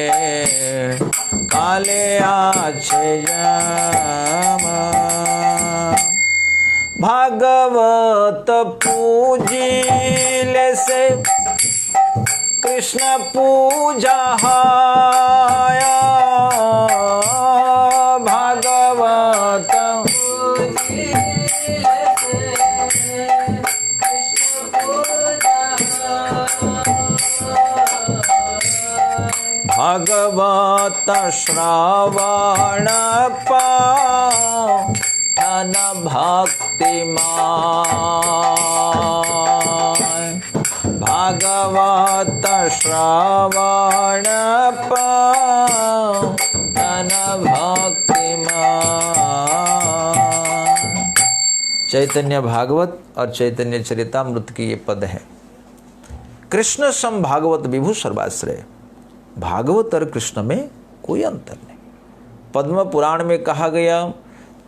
Speaker 1: काले आछे यामा भागवत पूजिले से कृष्ण पूजा भागवत भागवत श्रवण पान भक्तिमान भागवत श्रवण पान भक्तिमान। चैतन्य भागवत और चैतन्य चरितामृत की ये पद है। कृष्ण सम भागवत विभु सर्वाश्रय। भागवत और कृष्ण में कोई अंतर नहीं। पद्म पुराण में कहा गया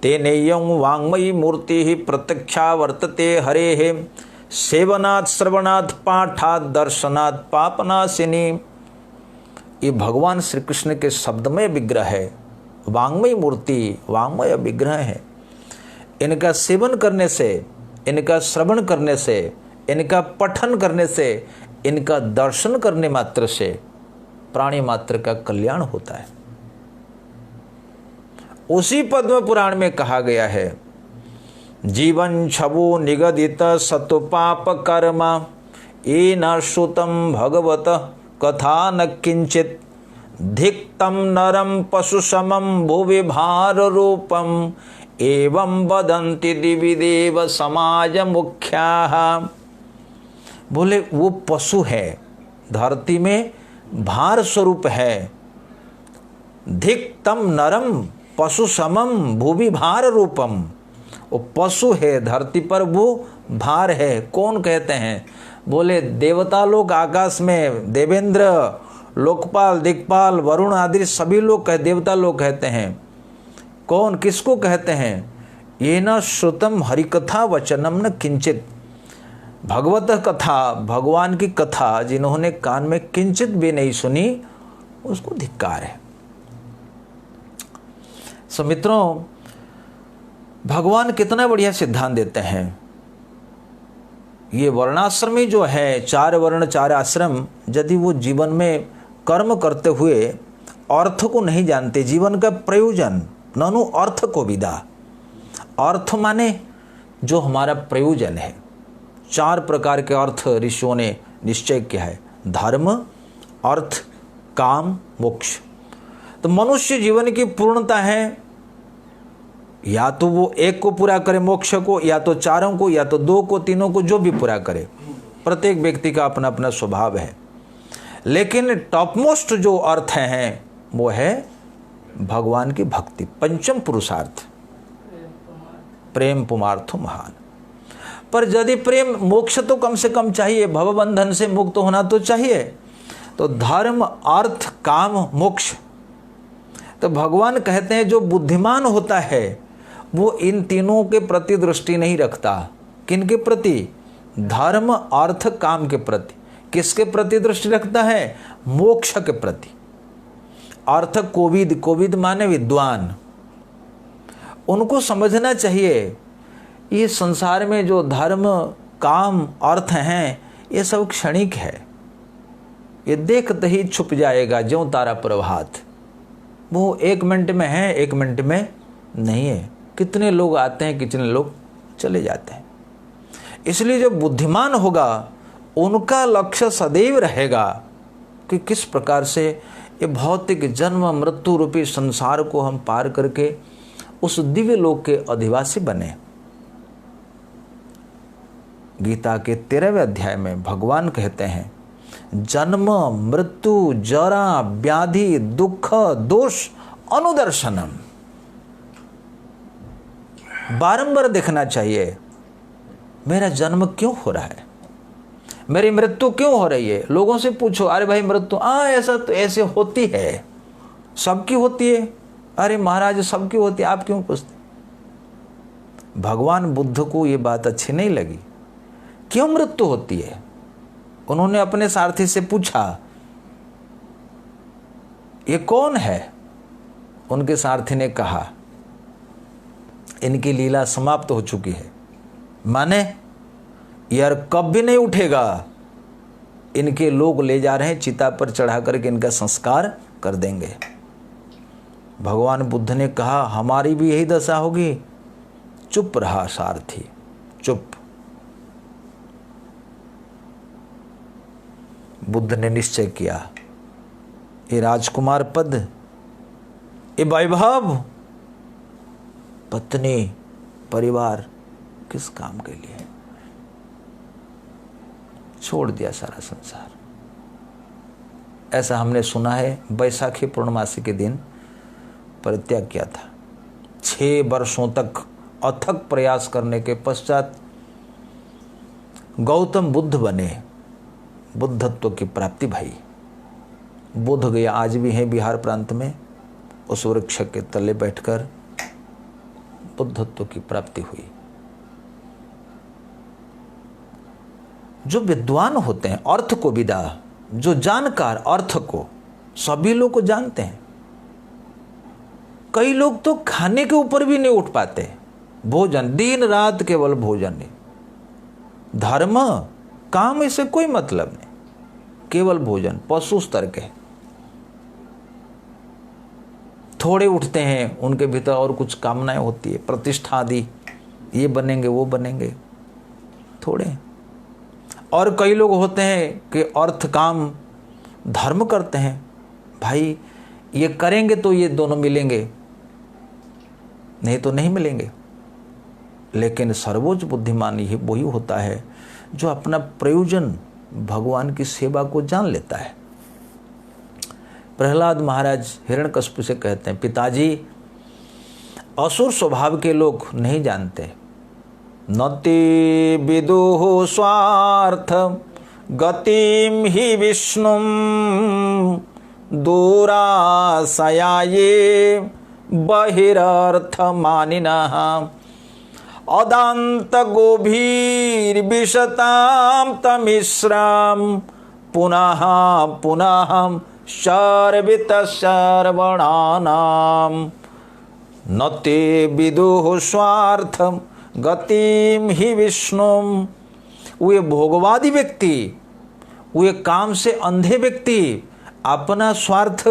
Speaker 1: तेनेयं वाङ्मयी मूर्ति ही प्रत्यक्षा वर्तते हरेः सेवनात् श्रवणात् पाठात् दर्शनात् पापनाशिनी। ये भगवान श्री कृष्ण के शब्दमय विग्रह है, वाङ्मयी मूर्ति, वाङ्मय विग्रह है। इनका सेवन करने से, इनका श्रवण करने से, इनका पठन करने से, इनका दर्शन करने मात्र से प्राणी मात्र का कल्याण होता है। उसी पद्म पुराण में कहा गया है जीवन छवो निगदित सतुपाप कर्म ये न श्रुतम भगवत कथा न किंचित धिक्तम नरम पशु समम भुवि भार रूपम एवं वदन्ति दिवि देव समाज मुख्याः। बोले वो पशु है, धरती में भार स्वरूप है। धिक्तम नरम पशु समम भूवि भार रूपम। वो पशु है, धरती पर वो भार है। कौन कहते हैं? बोले देवता लोग आकाश में, देवेंद्र, लोकपाल, दिक्पाल, वरुण आदि सभी लोग देवता लोग कहते हैं। कौन, किसको कहते हैं? ये न श्रुतम हरिकथा वचनम न किंचित। भगवत कथा, भगवान की कथा जिन्होंने कान में किंचित भी नहीं सुनी उसको धिक्कार है। सो मित्रों, भगवान कितना बढ़िया सिद्धांत देते हैं। ये वर्णाश्रमी जो है, 4 वर्ण 4 आश्रम, यदि वो जीवन में कर्म करते हुए अर्थ को नहीं जानते, जीवन का प्रयोजन, ननु अर्थ को विदा। अर्थ माने जो हमारा प्रयोजन है। 4 प्रकार के अर्थ ऋषियों ने निश्चय किया है, धर्म, अर्थ, काम, मोक्ष। तो मनुष्य जीवन की पूर्णता है, या तो वो एक को पूरा करे मोक्ष को, या तो 4 को, या तो 2 को, 3 को, जो भी पूरा करे। प्रत्येक व्यक्ति का अपना अपना स्वभाव है। लेकिन टॉप मोस्ट जो अर्थ हैं वो है भगवान की भक्ति, पंचम पुरुषार्थ, प्रेम पुमार्थो महान। पर यदि प्रेम, मोक्ष तो कम से कम चाहिए, भवबंधन से मुक्त होना तो चाहिए। तो धर्म अर्थ काम मोक्ष, तो भगवान कहते हैं जो बुद्धिमान होता है वो इन तीनों के प्रति दृष्टि नहीं रखता। किन के प्रति? धर्म अर्थ काम के प्रति। किसके प्रति दृष्टि रखता है? मोक्ष के प्रति। अर्थ कोविद, कोविद माने विद्वान। उनको समझना चाहिए ये संसार में जो धर्म काम अर्थ हैं ये सब क्षणिक है, ये देखते ही छुप जाएगा ज्यों तारा प्रभात। वो 1 मिनट में है, 1 मिनट में नहीं है। कितने लोग आते हैं, कितने लोग चले जाते हैं। इसलिए जो बुद्धिमान होगा उनका लक्ष्य सदैव रहेगा कि किस प्रकार से ये भौतिक जन्म मृत्यु रूपी संसार को हम पार करके उस दिव्य लोक के अधिवासी बने। गीता के 13वें अध्याय में भगवान कहते हैं जन्म मृत्यु जरा व्याधि दुख दोष अनुदर्शनम। बारंबार देखना चाहिए मेरा जन्म क्यों हो रहा है, मेरी मृत्यु क्यों हो रही है। लोगों से पूछो, अरे भाई मृत्यु ऐसा तो ऐसे होती है, सबकी होती है। अरे महाराज सबकी होती है, आप क्यों पूछते? भगवान बुद्ध को ये बात अच्छी नहीं लगी। क्यों मृत्यु होती है? उन्होंने अपने सारथी से पूछा ये कौन है? उनके सारथी ने कहा इनकी लीला समाप्त हो चुकी है। माने यार कब भी नहीं उठेगा, इनके लोग ले जा रहे हैं, चिता पर चढ़ा करके इनका संस्कार कर देंगे। भगवान बुद्ध ने कहा हमारी भी यही दशा होगी। चुप रहा सारथी, चुप। बुद्ध ने निश्चय किया ये राजकुमार पद, ये वैभव, पत्नी, परिवार किस काम के लिए? छोड़ दिया सारा संसार। ऐसा हमने सुना है। बैसाखी पूर्णमासी के दिन परित्याग किया था। 6 वर्षों तक अथक प्रयास करने के पश्चात गौतम बुद्ध बने, बुद्धत्व की प्राप्ति भई। बुद्ध गया आज भी है बिहार प्रांत में, उस वृक्ष के तले बैठकर बुद्धत्व की प्राप्ति हुई। जो विद्वान होते हैं अर्थ को विदा, जो जानकार अर्थ को, सभी लोग को जानते हैं। कई लोग तो खाने के ऊपर भी नहीं उठ पाते, भोजन दिन रात केवल भोजन है। धर्म काम इससे कोई मतलब नहीं, केवल भोजन, पशु स्तर के। थोड़े उठते हैं, उनके भीतर और कुछ कामनाएं होती है, प्रतिष्ठा आदि, ये बनेंगे वो बनेंगे, थोड़े। और कई लोग होते हैं कि अर्थ काम धर्म करते हैं। भाई ये करेंगे तो ये दोनों मिलेंगे, नहीं तो नहीं मिलेंगे। लेकिन सर्वोच्च बुद्धिमान ये वही होता है जो अपना प्रयोजन भगवान की सेवा को जान लेता है। प्रहलाद महाराज हिरण्यकश्यप से कहते हैं पिताजी असुर स्वभाव के लोग नहीं जानते, नति विदुः स्वार्थ गतिम ही विष्णुम दूराशयाये बहिरर्थ मानिनः अदांत गोभीर विशताम तमिश्राम पुनः पुनः शर्वित सर्वणानाम नते विदुः स्वार्थम गतिम ही विष्णुम। वे भोगवादी व्यक्ति, वे काम से अंधे व्यक्ति अपना स्वार्थ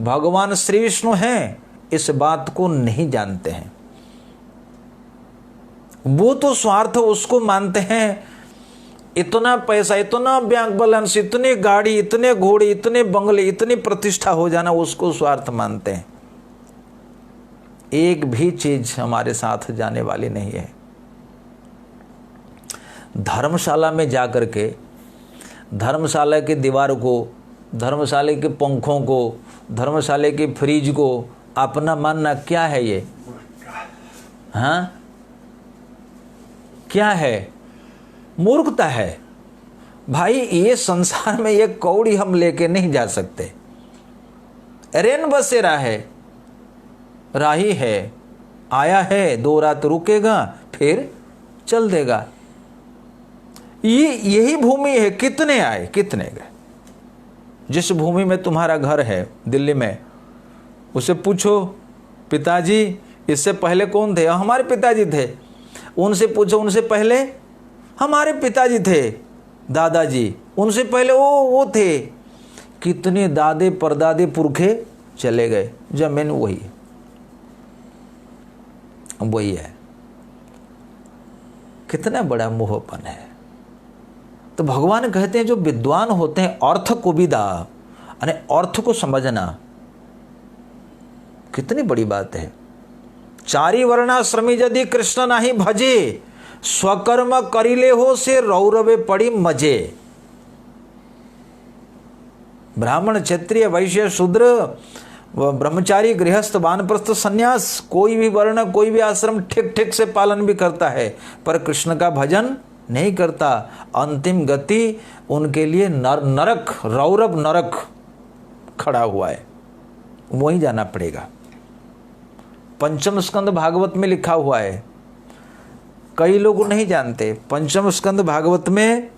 Speaker 1: भगवान श्री विष्णु हैं इस बात को नहीं जानते हैं। वो तो स्वार्थ उसको मानते हैं, इतना पैसा, इतना बैंक बैलेंस, इतनी गाड़ी, इतने घोड़े, इतने बंगले, इतनी प्रतिष्ठा हो जाना, उसको स्वार्थ मानते हैं। एक भी चीज हमारे साथ जाने वाली नहीं है। धर्मशाला में जाकर के धर्मशाला की दीवार को, धर्मशाला के पंखों को, धर्मशाला के फ्रिज को अपना मानना क्या है? ये हाँ क्या है? मूर्खता है भाई। ये संसार में ये कौड़ी हम लेके नहीं जा सकते। रेन बसेरा है, राही है, आया है, 2 रात रुकेगा फिर चल देगा। यही भूमि है। कितने आए कितने गए। जिस भूमि में तुम्हारा घर है दिल्ली में, उसे पूछो पिताजी इससे पहले कौन थे? हमारे पिताजी थे। उनसे पूछो उनसे पहले हमारे पिताजी थे, दादाजी। उनसे पहले वो थे। कितने दादे परदादे पुरखे चले गए। जमीन वही है। कितना बड़ा मोहपन है। तो भगवान कहते हैं जो विद्वान होते हैं अर्थ को विदा, यानी अर्थ को समझना कितनी बड़ी बात है। 4 वर्णाश्रमी यदि कृष्ण नाही भजे, स्वकर्म करिले हो से रौरवे पड़ी मजे। ब्राह्मण क्षत्रिय वैश्य शूद्र ब्रह्मचारी गृहस्थ वानप्रस्थ संन्यास, कोई भी वर्ण कोई भी आश्रम ठीक ठीक से पालन भी करता है, पर कृष्ण का भजन नहीं करता। अंतिम गति उनके लिए नरक, रौरव नरक खड़ा हुआ है, वहीं जाना पड़ेगा। 5म स्कंद भागवत में लिखा हुआ है, कई लोग नहीं जानते। 5म स्कंद भागवत में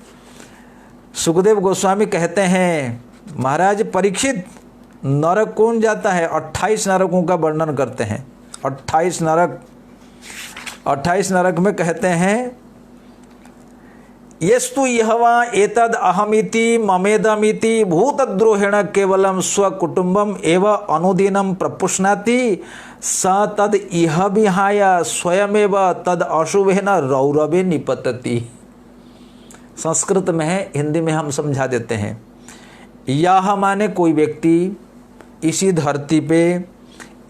Speaker 1: सुखदेव गोस्वामी कहते हैं, महाराज परीक्षित, नरक कौन जाता है? 28 नरकों का वर्णन करते हैं। 28 नरक में कहते हैं, यस्तु यहवा एतद अहमिति ममेदमिति भूतद्रोहेण केवलम स्वकुटुंबम एव अनुदिनम प्रपुष्णाति स तद इह विहाय स्वयमेव तद अशुभेन रौरवे निपतति। संस्कृत में है, हिंदी में हम समझा देते हैं। यह माने कोई व्यक्ति इसी धरती पे,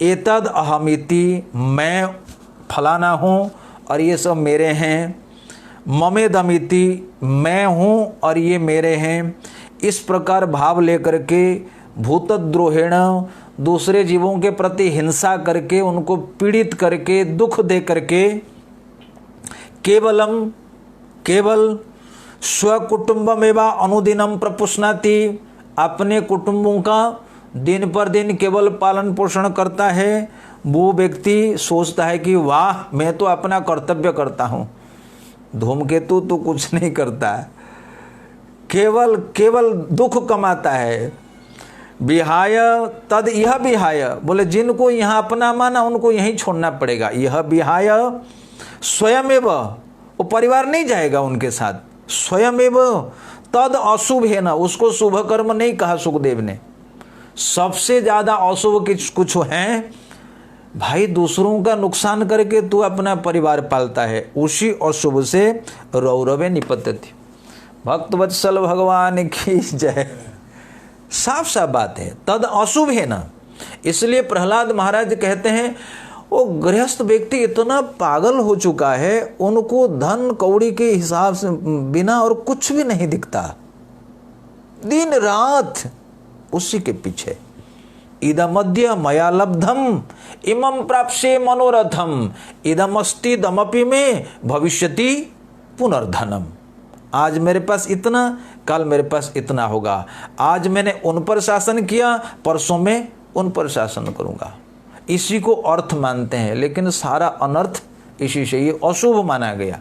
Speaker 1: एतद अहमिति, मैं फलाना हूँ और ये सब मेरे हैं, ममेदमिति, मैं हूँ और ये मेरे हैं, इस प्रकार भाव लेकर के भूतद्रोहेण, दूसरे जीवों के प्रति हिंसा करके, उनको पीड़ित करके, दुख दे करके, केवल स्वकुटुंबमेव अनुदिनम प्रपुष्णाति, अपने कुटुंबों का दिन पर दिन केवल पालन पोषण करता है। वो व्यक्ति सोचता है कि वाह, मैं तो अपना कर्तव्य करता हूँ। धूमकेतु तो कुछ नहीं करता, केवल दुख कमाता है। विहाय तद यह विहाय, बोले जिनको यहाँ अपना माना उनको यहीं छोड़ना पड़ेगा। यह विहाय स्वयमेव, वो परिवार नहीं जाएगा उनके साथ। स्वयमेव तद अशुभ है ना, उसको शुभ कर्म नहीं कहा सुखदेव ने। सबसे ज्यादा अशुभ कुछ हैं भाई, दूसरों का नुकसान करके तू अपना परिवार पालता है, उसी अशुभ से रौरवे निपतति। भक्तवत्सल भगवान की जय। साफ साफ बात है, तद अशुभ है ना। इसलिए प्रहलाद महाराज कहते हैं, वो गृहस्थ व्यक्ति इतना पागल हो चुका है, उनको धन कौड़ी के हिसाब से बिना और कुछ भी नहीं दिखता, दिन रात उसी के पीछे। इदमद्य मया लब्धम इमं प्राप्स्ये मनोरथम इदमस्ति दमपि में भविष्यति पुनर्धनम। आज मेरे पास इतना, कल मेरे पास इतना होगा। आज मैंने उन पर शासन किया, परसों में उन पर शासन करूंगा। इसी को अर्थ मानते हैं, लेकिन सारा अनर्थ इसी से, ये अशुभ माना गया।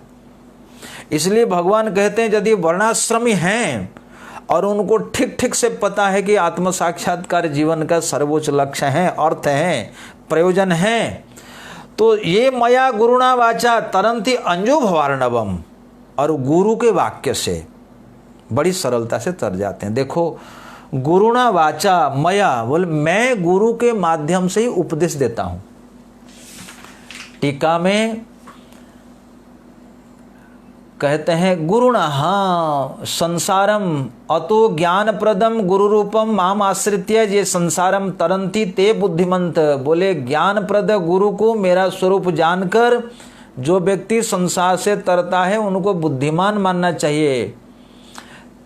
Speaker 1: इसलिए भगवान कहते हैं यदि वर्णाश्रमी हैं और उनको ठीक ठीक से पता है कि आत्म साक्षात्कार जीवन का सर्वोच्च लक्ष्य है, अर्थ है, प्रयोजन है, तो ये मया गुरुणा वाचा तरंती अंजो भवार्णवम, और गुरु के वाक्य से बड़ी सरलता से तर जाते हैं। देखो, गुरुणा वाचा मया, बोले मैं गुरु के माध्यम से ही उपदेश देता हूं। टीका में कहते हैं गुरुणा, हाँ, संसारम अतो ज्ञान प्रदम गुरु रूपम माम आश्रित्य ये संसारम तरंती ते बुद्धिमंत। बोले ज्ञान प्रद गुरु को मेरा स्वरूप जानकर जो व्यक्ति संसार से तरता है उनको बुद्धिमान मानना चाहिए।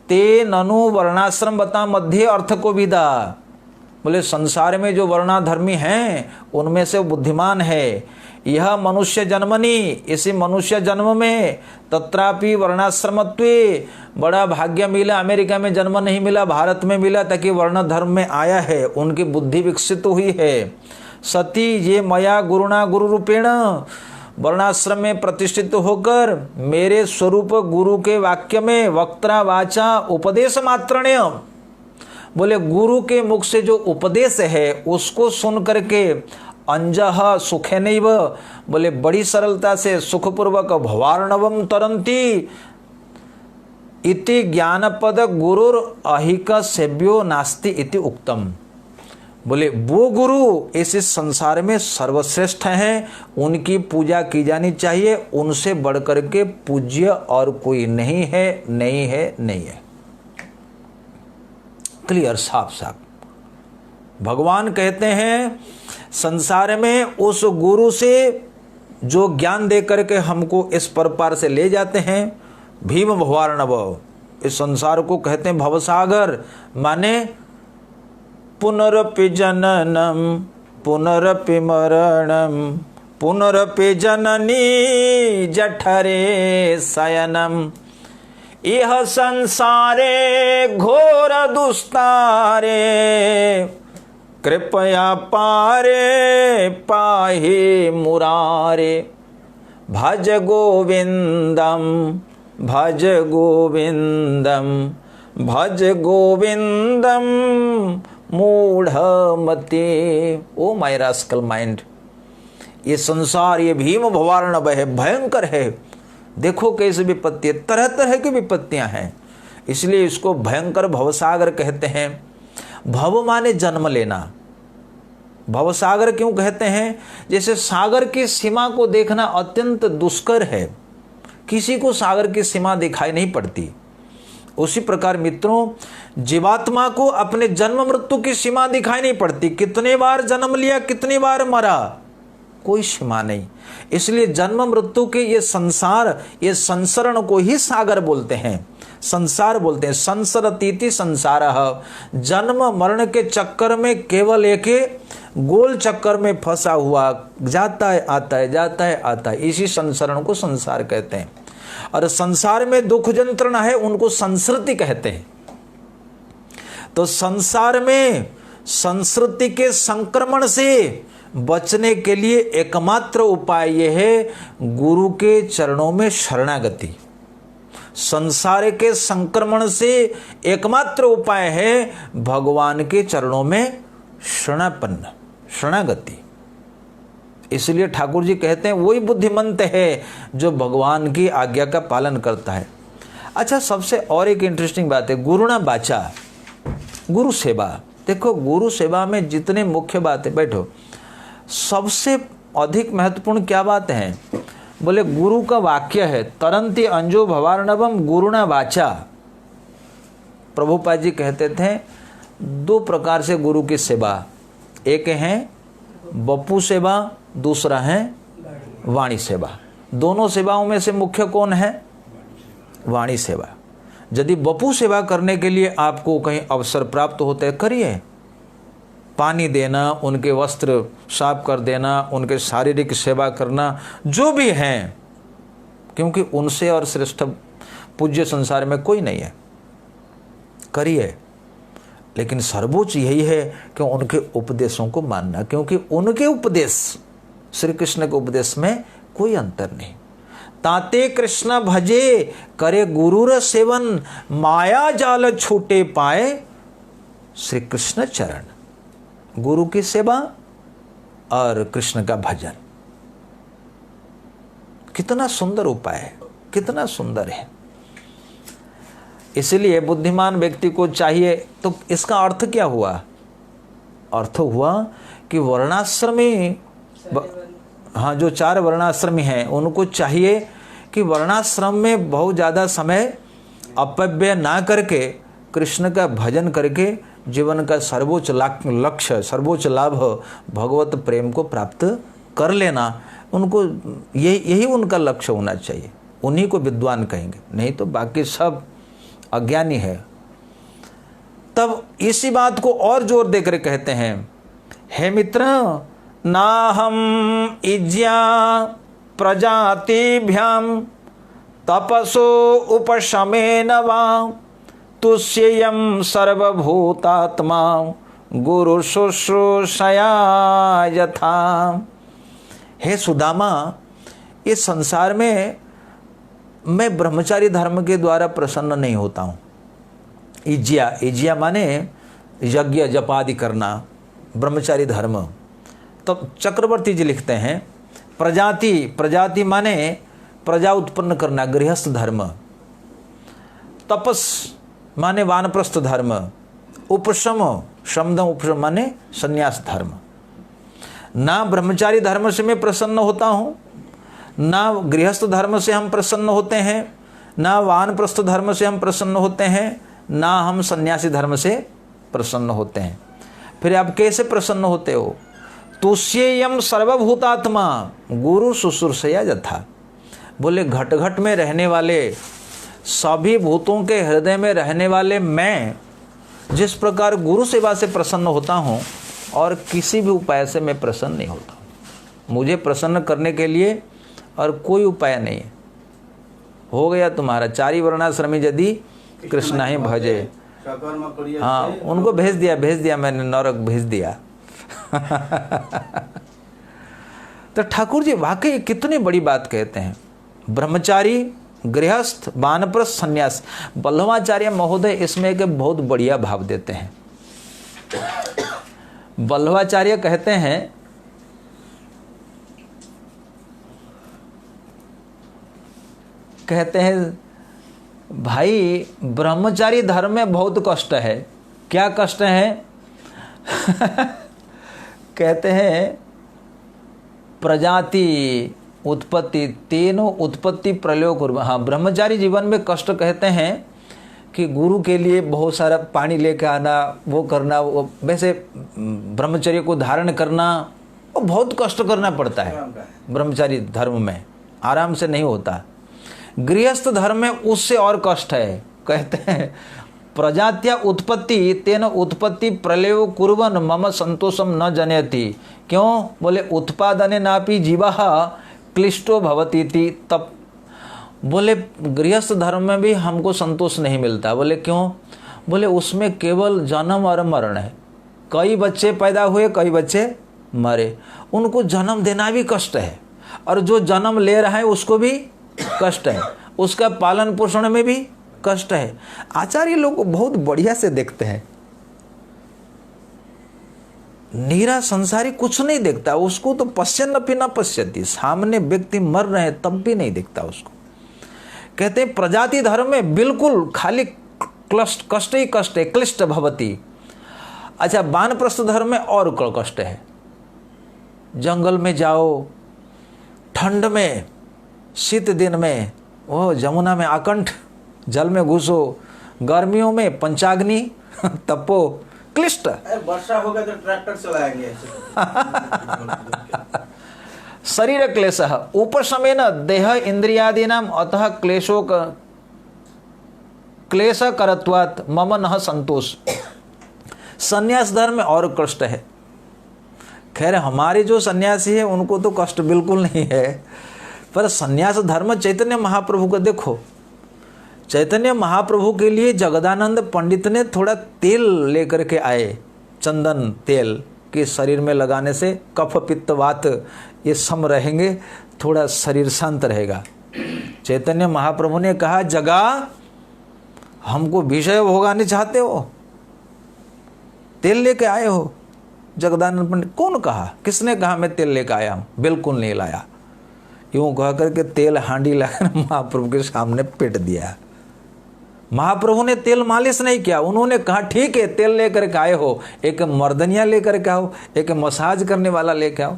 Speaker 1: ते ननु वर्णाश्रम बता मध्य अर्थ को विदा, बोले संसार में जो वर्णाधर्मी हैं उनमें से बुद्धिमान है। यह मनुष्य जन्मनि, इसी मनुष्य जन्म में तत्रापि वर्णाश्रमत्वे, बड़ा भाग्य मिला, अमेरिका में जन्म नहीं मिला, भारत में मिला, ताकि वर्ण धर्म में आया है, उनकी बुद्धि विकसित हुई है। सती ये मया गुरुणा गुरु रूपेण, वर्णाश्रम में प्रतिष्ठित होकर मेरे स्वरूप गुरु के वाक्य में वक्त्रा वाचा उपदेश मात्रणय, बोले गुरु के मुख से जो उपदेश है उसको सुन करके अंजह सुखे नैव, बोले बड़ी सरलता से सुखपूर्वक भवार्णवम तरंती इति ज्ञानपद गुरुर अहिक सेव्यो नास्ति इति उक्तम। बोले वो गुरु इस संसार में सर्वश्रेष्ठ हैं, उनकी पूजा की जानी चाहिए, उनसे बढ़कर के पूज्य और कोई नहीं है, नहीं है, नहीं है। क्लियर, साफ साफ भगवान कहते हैं संसार में उस गुरु से जो ज्ञान दे करके हमको इस परपार से ले जाते हैं, भीम भवार्णव, इस संसार को कहते हैं भवसागर, माने पुनरपि जननम पुनरपि मरणम पुनरपि जननी जठरे शयनम, यह संसारे घोर दुस्तारे कृपया पारे पाहि मुरारे, भज गोविंदम भज गोविंदम भज गोविंदम मूढ़मते। ओ माय रास्कल माइंड, ये संसार, ये भीम भवार्णव है, भयंकर है। देखो कैसे विपत्ति, तरह तरह की विपत्तियां हैं, इसलिए इसको भयंकर भवसागर कहते हैं। भव माने जन्म लेना। भवसागर क्यों कहते हैं? जैसे सागर की सीमा को देखना अत्यंत दुष्कर है, किसी को सागर की सीमा दिखाई नहीं पड़ती। उसी प्रकार मित्रों, जीवात्मा को अपने जन्म मृत्यु की सीमा दिखाई नहीं पड़ती, कितने बार जन्म लिया, कितनी बार मरा, कोई सीमा नहीं। इसलिए जन्म मृत्यु के ये संसार, ये संसरण को ही सागर बोलते हैं, संसार बोलते हैं। संसरतीति संसारः, जन्म मरण के चक्कर में केवल एक गोल चक्कर में फंसा हुआ, जाता है आता है, जाता है आता है, इसी संसरण को संसार कहते हैं। और संसार में दुख यंत्रणा है, उनको संस्कृति कहते हैं। तो संसार में संस्कृति के संक्रमण से बचने के लिए एकमात्र उपाय यह है गुरु के चरणों में शरणागति। संसार के संक्रमण से एकमात्र उपाय है भगवान के चरणों में शरणापन्न, शरणागति। इसलिए ठाकुर जी कहते हैं वही बुद्धिमंत है जो भगवान की आज्ञा का पालन करता है। अच्छा, सबसे और एक इंटरेस्टिंग बात है, गुरुणा बाचा, गुरु सेवा। देखो, गुरु सेवा में जितने मुख्य बातें, बैठो, सबसे अधिक महत्वपूर्ण क्या बात है? बोले गुरु का वाक्य है, तरंती अंजो भवार्णवम गुरुणा वाचा। प्रभुपाद जी कहते थे दो प्रकार से गुरु की सेवा, एक है बपू सेवा, दूसरा है वाणी सेवा। दोनों सेवाओं में से मुख्य कौन है? वाणी सेवा। यदि बपू सेवा करने के लिए आपको कहीं अवसर प्राप्त होते है, करिए। पानी देना, उनके वस्त्र साफ कर देना, उनके शारीरिक सेवा करना, जो भी हैं, क्योंकि उनसे और श्रेष्ठ पूज्य संसार में कोई नहीं है, करिए। लेकिन सर्वोच्च यही है कि उनके उपदेशों को मानना, क्योंकि उनके उपदेश, श्री कृष्ण के उपदेश में कोई अंतर नहीं। ताते कृष्ण भजे करे गुरुर सेवन, माया जाल छूटे पाए श्री कृष्ण चरण। गुरु की सेवा और कृष्ण का भजन, कितना सुंदर उपाय है, कितना सुंदर है। इसलिए बुद्धिमान व्यक्ति को चाहिए, तो इसका अर्थ क्या हुआ? अर्थ हुआ कि वर्णाश्रमी, हाँ, जो 4 वर्णाश्रमी हैं उनको चाहिए कि वर्णाश्रम में बहुत ज़्यादा समय अपव्यय ना करके कृष्ण का भजन करके जीवन का सर्वोच्च लक्ष्य, सर्वोच्च लाभ भगवत प्रेम को प्राप्त कर लेना, उनको यही उनका लक्ष्य होना चाहिए। उन्हीं को विद्वान कहेंगे, नहीं तो बाकी सब अज्ञानी है। तब इसी बात को और जोर देकर कहते हैं, हे मित्र, नाहम इज्या प्रजातिभ्याम तपसो उपशमेन वा तुष्येयं सर्वभूतात्मा गुरु शुश्रूषया यथा। हे सुदामा, इस संसार में मैं ब्रह्मचारी धर्म के द्वारा प्रसन्न नहीं होता हूँ। इज्या माने यज्ञ जपादि करना, ब्रह्मचारी धर्म। तब चक्रवर्ती जी लिखते हैं, प्रजाति माने प्रजा उत्पन्न करना, गृहस्थ धर्म। तपस माने वानप्रस्थ धर्म। उपशम, शमदम उपशम माने संन्यास धर्म। ना ब्रह्मचारी धर्म से मैं प्रसन्न होता हूँ, ना गृहस्थ धर्म से हम प्रसन्न होते हैं, ना वानप्रस्थ धर्म से हम प्रसन्न होते हैं, ना हम सन्यासी धर्म से प्रसन्न होते हैं। फिर आप कैसे प्रसन्न होते हो? तुष्येयं सर्वभूतात्मा गुरु शुश्रूषया यथा। बोले घट घट में रहने वाले, सभी भूतों के हृदय में रहने वाले मैं जिस प्रकार गुरु सेवा से प्रसन्न होता हूँ, और किसी भी उपाय से मैं प्रसन्न नहीं होता। मुझे प्रसन्न करने के लिए और कोई उपाय नहीं है। हो गया तुम्हारा, चारि वर्णाश्रमी यदि कृष्ण ही भजे। हाँ, उनको भेज दिया मैंने, नरक भेज दिया। तो ठाकुर जी वाकई कितनी बड़ी बात कहते हैं। ब्रह्मचारी, गृहस्थ, वानप्रस्थ, संन्यास। वल्लभाचार्य महोदय इसमें एक बहुत बढ़िया भाव देते हैं। वल्लभाचार्य कहते हैं भाई, ब्रह्मचारी धर्म में बहुत कष्ट है। क्या कष्ट है? कहते हैं प्रजाति उत्पत्ति तीनों उत्पत्ति प्रलय कुर्ब। हाँ, ब्रह्मचारी जीवन में कष्ट कहते हैं कि गुरु के लिए बहुत सारा पानी लेके आना, वो करना, वो वैसे ब्रह्मचर्य को धारण करना, वो बहुत कष्ट करना पड़ता है। ब्रह्मचारी धर्म में आराम से नहीं होता। गृहस्थ धर्म में उससे और कष्ट है। कहते हैं प्रजात्या उत्पत्ति तेन उत्पत्ति प्रलयो कुर्वन् मम संतोषम न जनयति। क्यों? बोले उत्पादने नापि जीवः क्लिष्टो भवति इति। तब बोले गृहस्थ धर्म में भी हमको संतोष नहीं मिलता। बोले क्यों? बोले उसमें केवल जन्म और मरण है। कई बच्चे पैदा हुए, कई बच्चे मरे, उनको जन्म देना भी कष्ट है, और जो जन्म ले रहा है उसको भी कष्ट है, उसका पालन पोषण में भी कष्ट है। आचार्य लोग बहुत बढ़िया से देखते हैं। नीरा संसारी कुछ नहीं देखता, उसको तो पश्यन्नपि न पश्यति। सामने व्यक्ति मर रहे हैं तब भी नहीं दिखता उसको। कहते हैं प्रजाति धर्म में बिल्कुल खाली कष्ट ही कष्ट है, क्लिष्ट भवति। अच्छा, वानप्रस्थ धर्म में और कष्ट है। जंगल में जाओ, ठंड में, शीत दिन में, वो जमुना में आकंठ जल में घुसो, गर्मियों में पंचाग्नि तपो, क्लिष्ट।
Speaker 3: वर्षा होगा तो ट्रैक्टर चलाएंगे।
Speaker 1: शरीर क्लेश उपशमेन देह इंद्रियादीनाम अतः क्लेश करत्वात् मम न संतोष। संन्यास धर्म में और कष्ट है। खैर हमारे जो सन्यासी है उनको तो कष्ट बिल्कुल नहीं है, पर संन्यास धर्म चैतन्य महाप्रभु का देखो। चैतन्य महाप्रभु के लिए जगदानंद पंडित ने थोड़ा तेल लेकर के आए, चंदन तेल के शरीर में लगाने से कफ पित्त वात ये सम रहेंगे, थोड़ा शरीर शांत रहेगा। चैतन्य महाप्रभु ने कहा, जगा हमको विषय भोगाने चाहते हो, तेल लेके आए हो। जगदानंद पंडित, कौन कहा, किसने कहा मैं तेल लेके आया हूँ? बिल्कुल नहीं लाया। यूं कह करके तेल हांडी लाकर महाप्रभु के सामने पिट दिया। महाप्रभु ने तेल मालिश नहीं किया, उन्होंने कहा ठीक है तेल लेकर के आए हो, एक मर्दनिया लेकर के आओ, एक मसाज करने वाला लेकर आओ।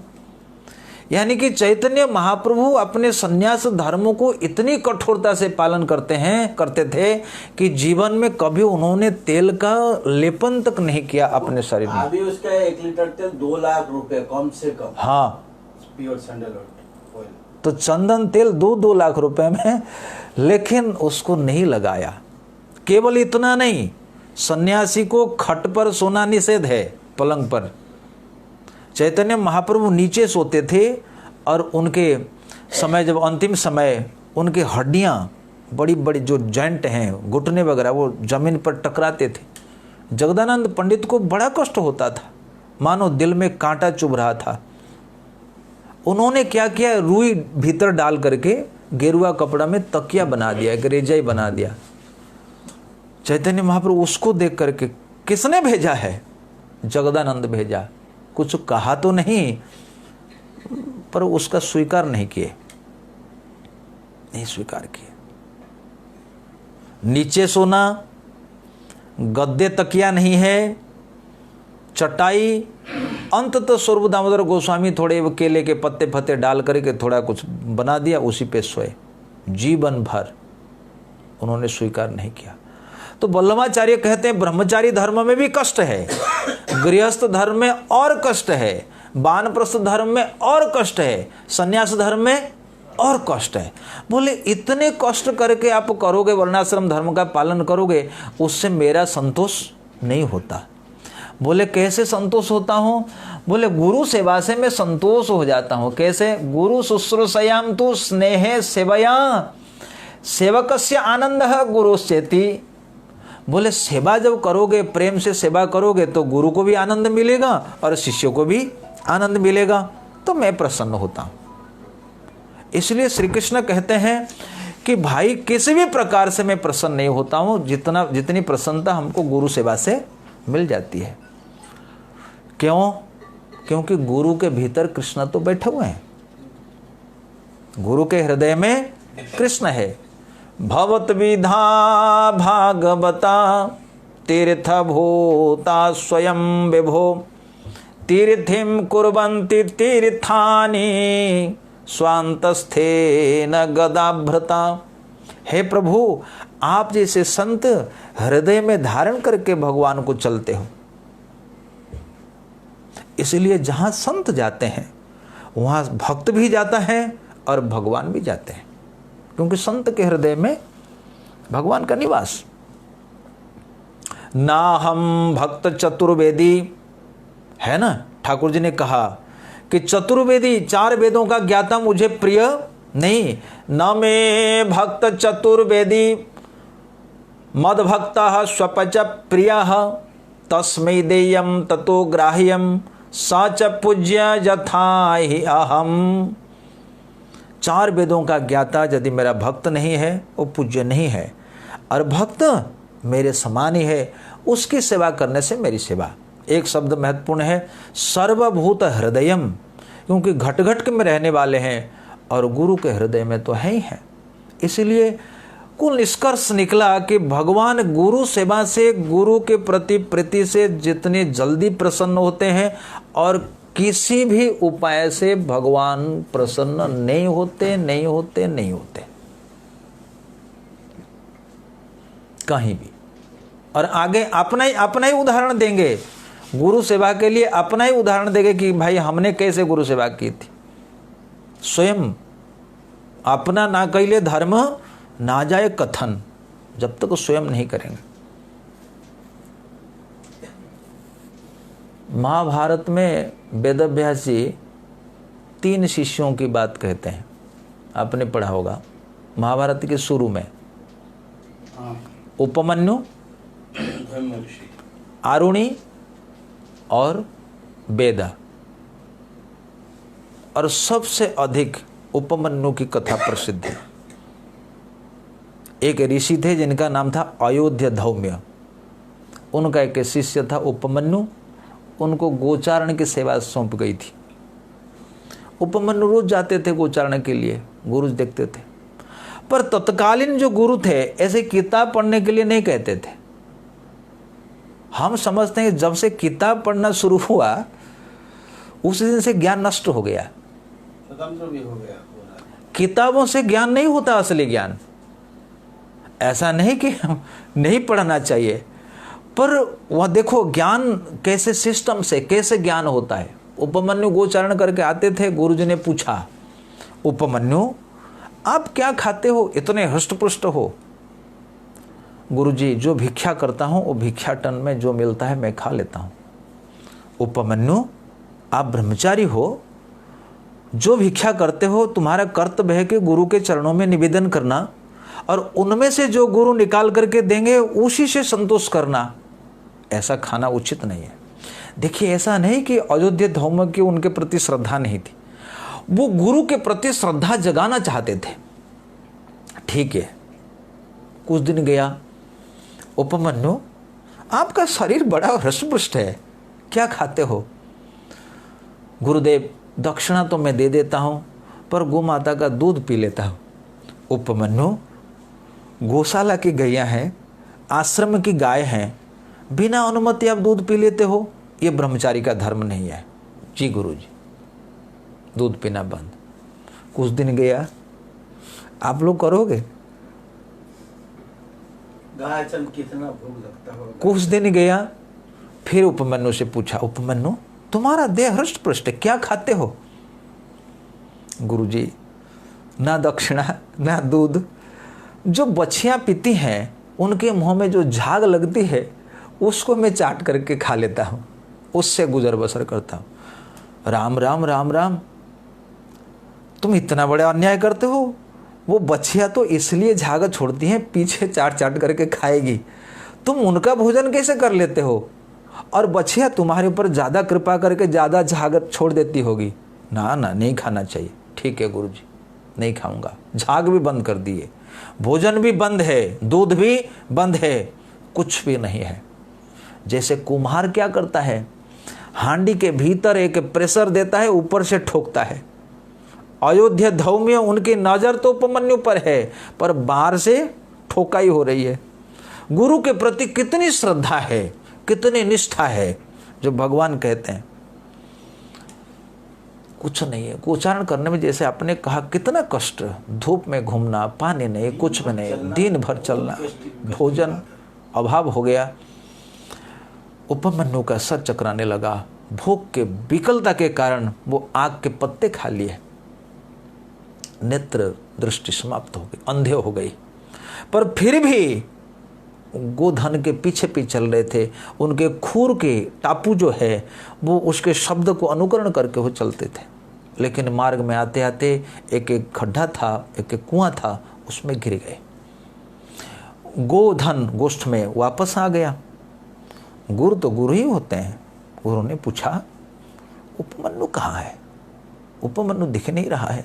Speaker 1: यानी कि चैतन्य महाप्रभु अपने संन्यास धर्म को इतनी कठोरता से पालन करते थे कि जीवन में कभी उन्होंने तेल का लेपन तक नहीं किया अपने शरीर में।
Speaker 3: अभी उसका 1 लीटर तेल 2 लाख रुपए कम से कम।
Speaker 1: हाँ,
Speaker 3: प्योर सैंडल ऑयल।
Speaker 1: तो चंदन तेल 2 लाख रुपए में, लेकिन उसको नहीं लगाया। केवल इतना नहीं, सन्यासी को खट पर सोना निषेध है, पलंग पर। चैतन्य महाप्रभु नीचे सोते थे और उनके समय, जब अंतिम समय, उनकी हड्डियां बड़ी बड़ी जो जॉइंट हैं, घुटने वगैरह, वो जमीन पर टकराते थे। जगदानंद पंडित को बड़ा कष्ट होता था, मानो दिल में कांटा चुभ रहा था। उन्होंने क्या किया, रुई भीतर डाल करके गेरुआ कपड़ा में तकिया बना दिया, एक रेजाई बना दिया। चैतन्य महाप्रभु उसको देख करके, किसने भेजा है? जगदानंद भेजा। कुछ कहा तो नहीं, पर उसका स्वीकार नहीं किए, नहीं स्वीकार किए। नीचे सोना, गद्दे तकिया नहीं है, चटाई। अंततः स्वरूप दामोदर गोस्वामी थोड़े केले के पत्ते फत्ते डाल करके थोड़ा कुछ बना दिया, उसी पे सोए। जीवन भर उन्होंने स्वीकार नहीं किया। तो वल्लभाचार्य कहते हैं ब्रह्मचारी धर्म में भी कष्ट है, गृहस्थ धर्म में और कष्ट है, वानप्रस्थ धर्म में और कष्ट है, संन्यास धर्म में और कष्ट है। बोले इतने कष्ट करके आप करोगे, वर्णाश्रम धर्म का पालन करोगे, उससे मेरा संतोष नहीं होता। बोले कैसे संतोष होता हूँ? बोले गुरु सेवा से मैं संतोष हो जाता हूँ। कैसे? गुरु शुश्रूषयाम तु स्नेहे सेवया सेवकस्य आनंदः गुरुश्चेति। बोले सेवा जब करोगे, प्रेम से सेवा करोगे, तो गुरु को भी आनंद मिलेगा और शिष्यों को भी आनंद मिलेगा, तो मैं प्रसन्न होता हूँ। इसलिए श्री कृष्ण कहते हैं कि भाई किसी भी प्रकार से मैं प्रसन्न नहीं होता हूँ जितनी प्रसन्नता हमको गुरु सेवा से मिल जाती है। क्यों? क्योंकि गुरु के भीतर कृष्ण तो बैठे हुए हैं, गुरु के हृदय में कृष्ण है। भवत विधा भागवता तीर्थ भूता स्वयं विभो तीर्थिम कुर्वन्ति तीर्थानि स्वांतस्थे न गदाभृता। हे प्रभु, आप जैसे संत हृदय में धारण करके भगवान को चलते हो, इसलिए जहां संत जाते हैं वहां भक्त भी जाता है और भगवान भी जाते हैं, क्योंकि संत के हृदय में भगवान का निवास। ना हम भक्त चतुर्वेदी है ना, ठाकुर जी ने कहा कि चतुर्वेदी, 4 वेदों का ज्ञाता मुझे प्रिय नहीं। न मे भक्त चतुर्वेदी मद भक्त स्वपच प्रिय तस्मै देयम ततो ग्राह्यम सच पूज्य यथा ही अहम। 4 वेदों का ज्ञाता यदि मेरा भक्त नहीं है, वो पूज्य नहीं है, और भक्त मेरे समान ही है, उसकी सेवा करने से मेरी सेवा। एक शब्द महत्वपूर्ण है, सर्वभूत हृदयम, क्योंकि घट घट में रहने वाले हैं और गुरु के हृदय में तो है ही है। इसलिए कुल निष्कर्ष निकला कि भगवान गुरु सेवा से, गुरु के प्रति प्रीति से जितने जल्दी प्रसन्न होते हैं, और किसी भी उपाय से भगवान प्रसन्न नहीं होते, नहीं होते, नहीं होते कहीं भी। और आगे अपना ही उदाहरण देंगे गुरु सेवा के लिए, अपना ही उदाहरण देंगे कि भाई हमने कैसे गुरु सेवा की थी। स्वयं अपना ना कैले धर्म ना जाए कथन, जब तक स्वयं नहीं करेंगे। महाभारत में वेदव्यास जी 3 शिष्यों की बात कहते हैं, आपने पढ़ा होगा महाभारत के शुरू में। उपमन्यु, आरुणि और वेदा। और सबसे अधिक उपमन्यु की कथा प्रसिद्ध है। एक ऋषि थे जिनका नाम था अयोध्या धौम्य, उनका एक शिष्य था उपमन्यु, उनको गोचारण की सेवा सौंप गई थी। उपमन्यु रोज जाते थे गोचारण के लिए, गुरु देखते थे, पर तत्कालीन जो गुरु थे ऐसे किताब पढ़ने के लिए नहीं कहते थे। हम समझते हैं जब से किताब पढ़ना शुरू हुआ उस दिन से ज्ञान नष्ट हो गया,
Speaker 3: स्वतंत्र भी हो गया।
Speaker 1: किताबों से ज्ञान नहीं होता असली ज्ञान। ऐसा नहीं कि नहीं पढ़ना चाहिए, पर वह देखो ज्ञान कैसे सिस्टम से कैसे ज्ञान होता है। उपमन्यु गोचारण करके आते थे, गुरुजी ने पूछा, उपमन्यु आप क्या खाते हो, इतने हृष्ट पुष्ट हो? गुरुजी जो भिक्षा करता हूँ वो भिक्षाटन में जो मिलता है मैं खा लेता हूँ। उपमन्यु, आप ब्रह्मचारी हो, जो भिक्षा करते हो तुम्हारा कर्तव्य है कि गुरु के चरणों में निवेदन करना और उनमें से जो गुरु निकाल करके देंगे उसी से संतोष करना। ऐसा खाना उचित नहीं है। देखिए, ऐसा नहीं कि अयोध्या धौम की उनके प्रति श्रद्धा नहीं थी, वो गुरु के प्रति श्रद्धा जगाना चाहते थे। ठीक है, कुछ दिन गया, उपमन्यु आपका शरीर बड़ा हृष्ट-पुष्ट है, क्या खाते हो? गुरुदेव, दक्षिणा तो मैं दे देता हूँ पर गौ माता का दूध पी लेता हूँ। उपमन्यु, गौशाला की गैया हैं, आश्रम की गाय हैं, बिना अनुमति आप दूध पी लेते हो, ये ब्रह्मचारी का धर्म नहीं है। जी गुरुजी, दूध पीना बंद। कुछ दिन गया, आप लोग करोगे?
Speaker 3: गाय चल कितना भूख लगता होगा।
Speaker 1: कुछ दिन गया, फिर उपमन्यु से पूछा, उपमन्यु तुम्हारा देह हृष्ट पृष्ट, क्या खाते हो? गुरुजी, ना दक्षिणा ना दूध, जो बछियां पीती हैं उनके मुंह में जो झाग लगती है उसको मैं चाट करके खा लेता हूं, उससे गुजर बसर करता हूं। राम राम राम राम, तुम इतना बड़ा अन्याय करते हो। वो बछिया तो इसलिए झाग छोड़ती हैं, पीछे चाट चाट करके खाएगी, तुम उनका भोजन कैसे कर लेते हो? और बछिया तुम्हारे ऊपर ज़्यादा कृपा करके ज़्यादा झाग छोड़ देती होगी। ना ना, नहीं खाना चाहिए। ठीक है गुरुजी, नहीं खाऊंगा। झाग भी बंद कर दिए, भोजन भी बंद है, दूध भी बंद है, कुछ भी नहीं है। जैसे कुम्हार क्या करता है, हांडी के भीतर एक प्रेशर देता है, ऊपर से ठोकता है। अयोध्या धौम्य उनकी नजर तो उपमन्यु पर है, पर बाहर से ठोकाई हो रही है। गुरु के प्रति कितनी श्रद्धा है, कितनी निष्ठा है, जो भगवान कहते हैं कुछ नहीं है। उच्चारण करने में जैसे आपने कहा कितना कष्ट, धूप में घूमना, पानी नहीं, कुछ भी नहीं, दिन भर चलना, भोजन अभाव हो गया। उपमन्यु का सर चकराने लगा, भूख के विकलता के कारण वो आग के पत्ते खा लिए, नेत्र दृष्टि समाप्त हो गई, अंधे हो गई। पर फिर भी गोधन के पीछे पीछे चल रहे थे। उनके खूर के टापू जो है वो उसके शब्द को अनुकरण करके वो चलते थे, लेकिन मार्ग में आते आते एक एक खड्डा था, एक एक कुआं था, उसमें गिर गए। गोधन गोष्ठ में वापस आ गया। गुरु तो गुरु ही होते हैं। गुरु ने पूछा, उपमन्यु कहाँ है? उपमन्यु दिख नहीं रहा है।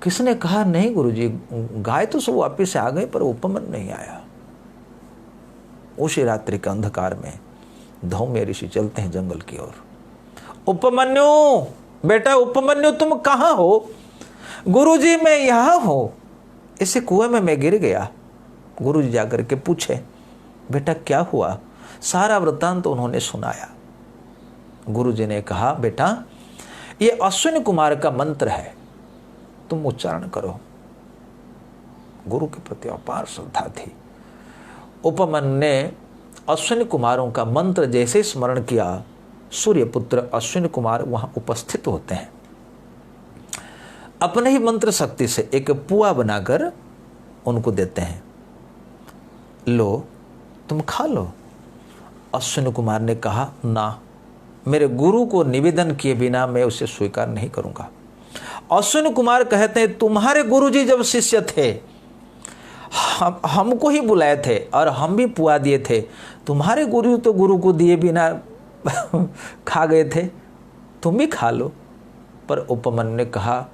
Speaker 1: किसने कहा, नहीं गुरुजी, गाय तो सब वापिस आ गए पर उपमन्यु नहीं आया। उसी रात्रि के अंधकार में धौम्य ऋषि चलते हैं जंगल की ओर। उपमन्यु, बेटा उपमन्यु, तुम कहाँ हो? गुरुजी, मैं यहाँ हूं, इसे कुएं में मैं गिर गया। गुरुजी जाकर के पूछे, बेटा क्या हुआ? सारा वृत्तांत तो उन्होंने सुनाया। गुरुजी ने कहा, बेटा ये अश्विनी कुमार का मंत्र है, तुम उच्चारण करो। गुरु के प्रति अपार श्रद्धा थी। उपमन्यु ने अश्विनी कुमारों का मंत्र जैसे स्मरण किया, सूर्यपुत्र अश्विनी कुमार वहां उपस्थित होते हैं। अपने ही मंत्र शक्ति से एक पुआ बनाकर उनको देते हैं, लो तुम खा लो। अश्विनी कुमार ने कहा, ना, मेरे गुरु को निवेदन किए बिना मैं उसे स्वीकार नहीं करूंगा। अश्विनी कुमार कहते हैं, तुम्हारे गुरुजी जब शिष्य थे हमको ही बुलाए थे और हम भी पुआ दिए थे, तुम्हारे गुरु तो गुरु को दिए बिना खा गए थे, तुम भी खा लो। पर उपमन्यु ने कहा,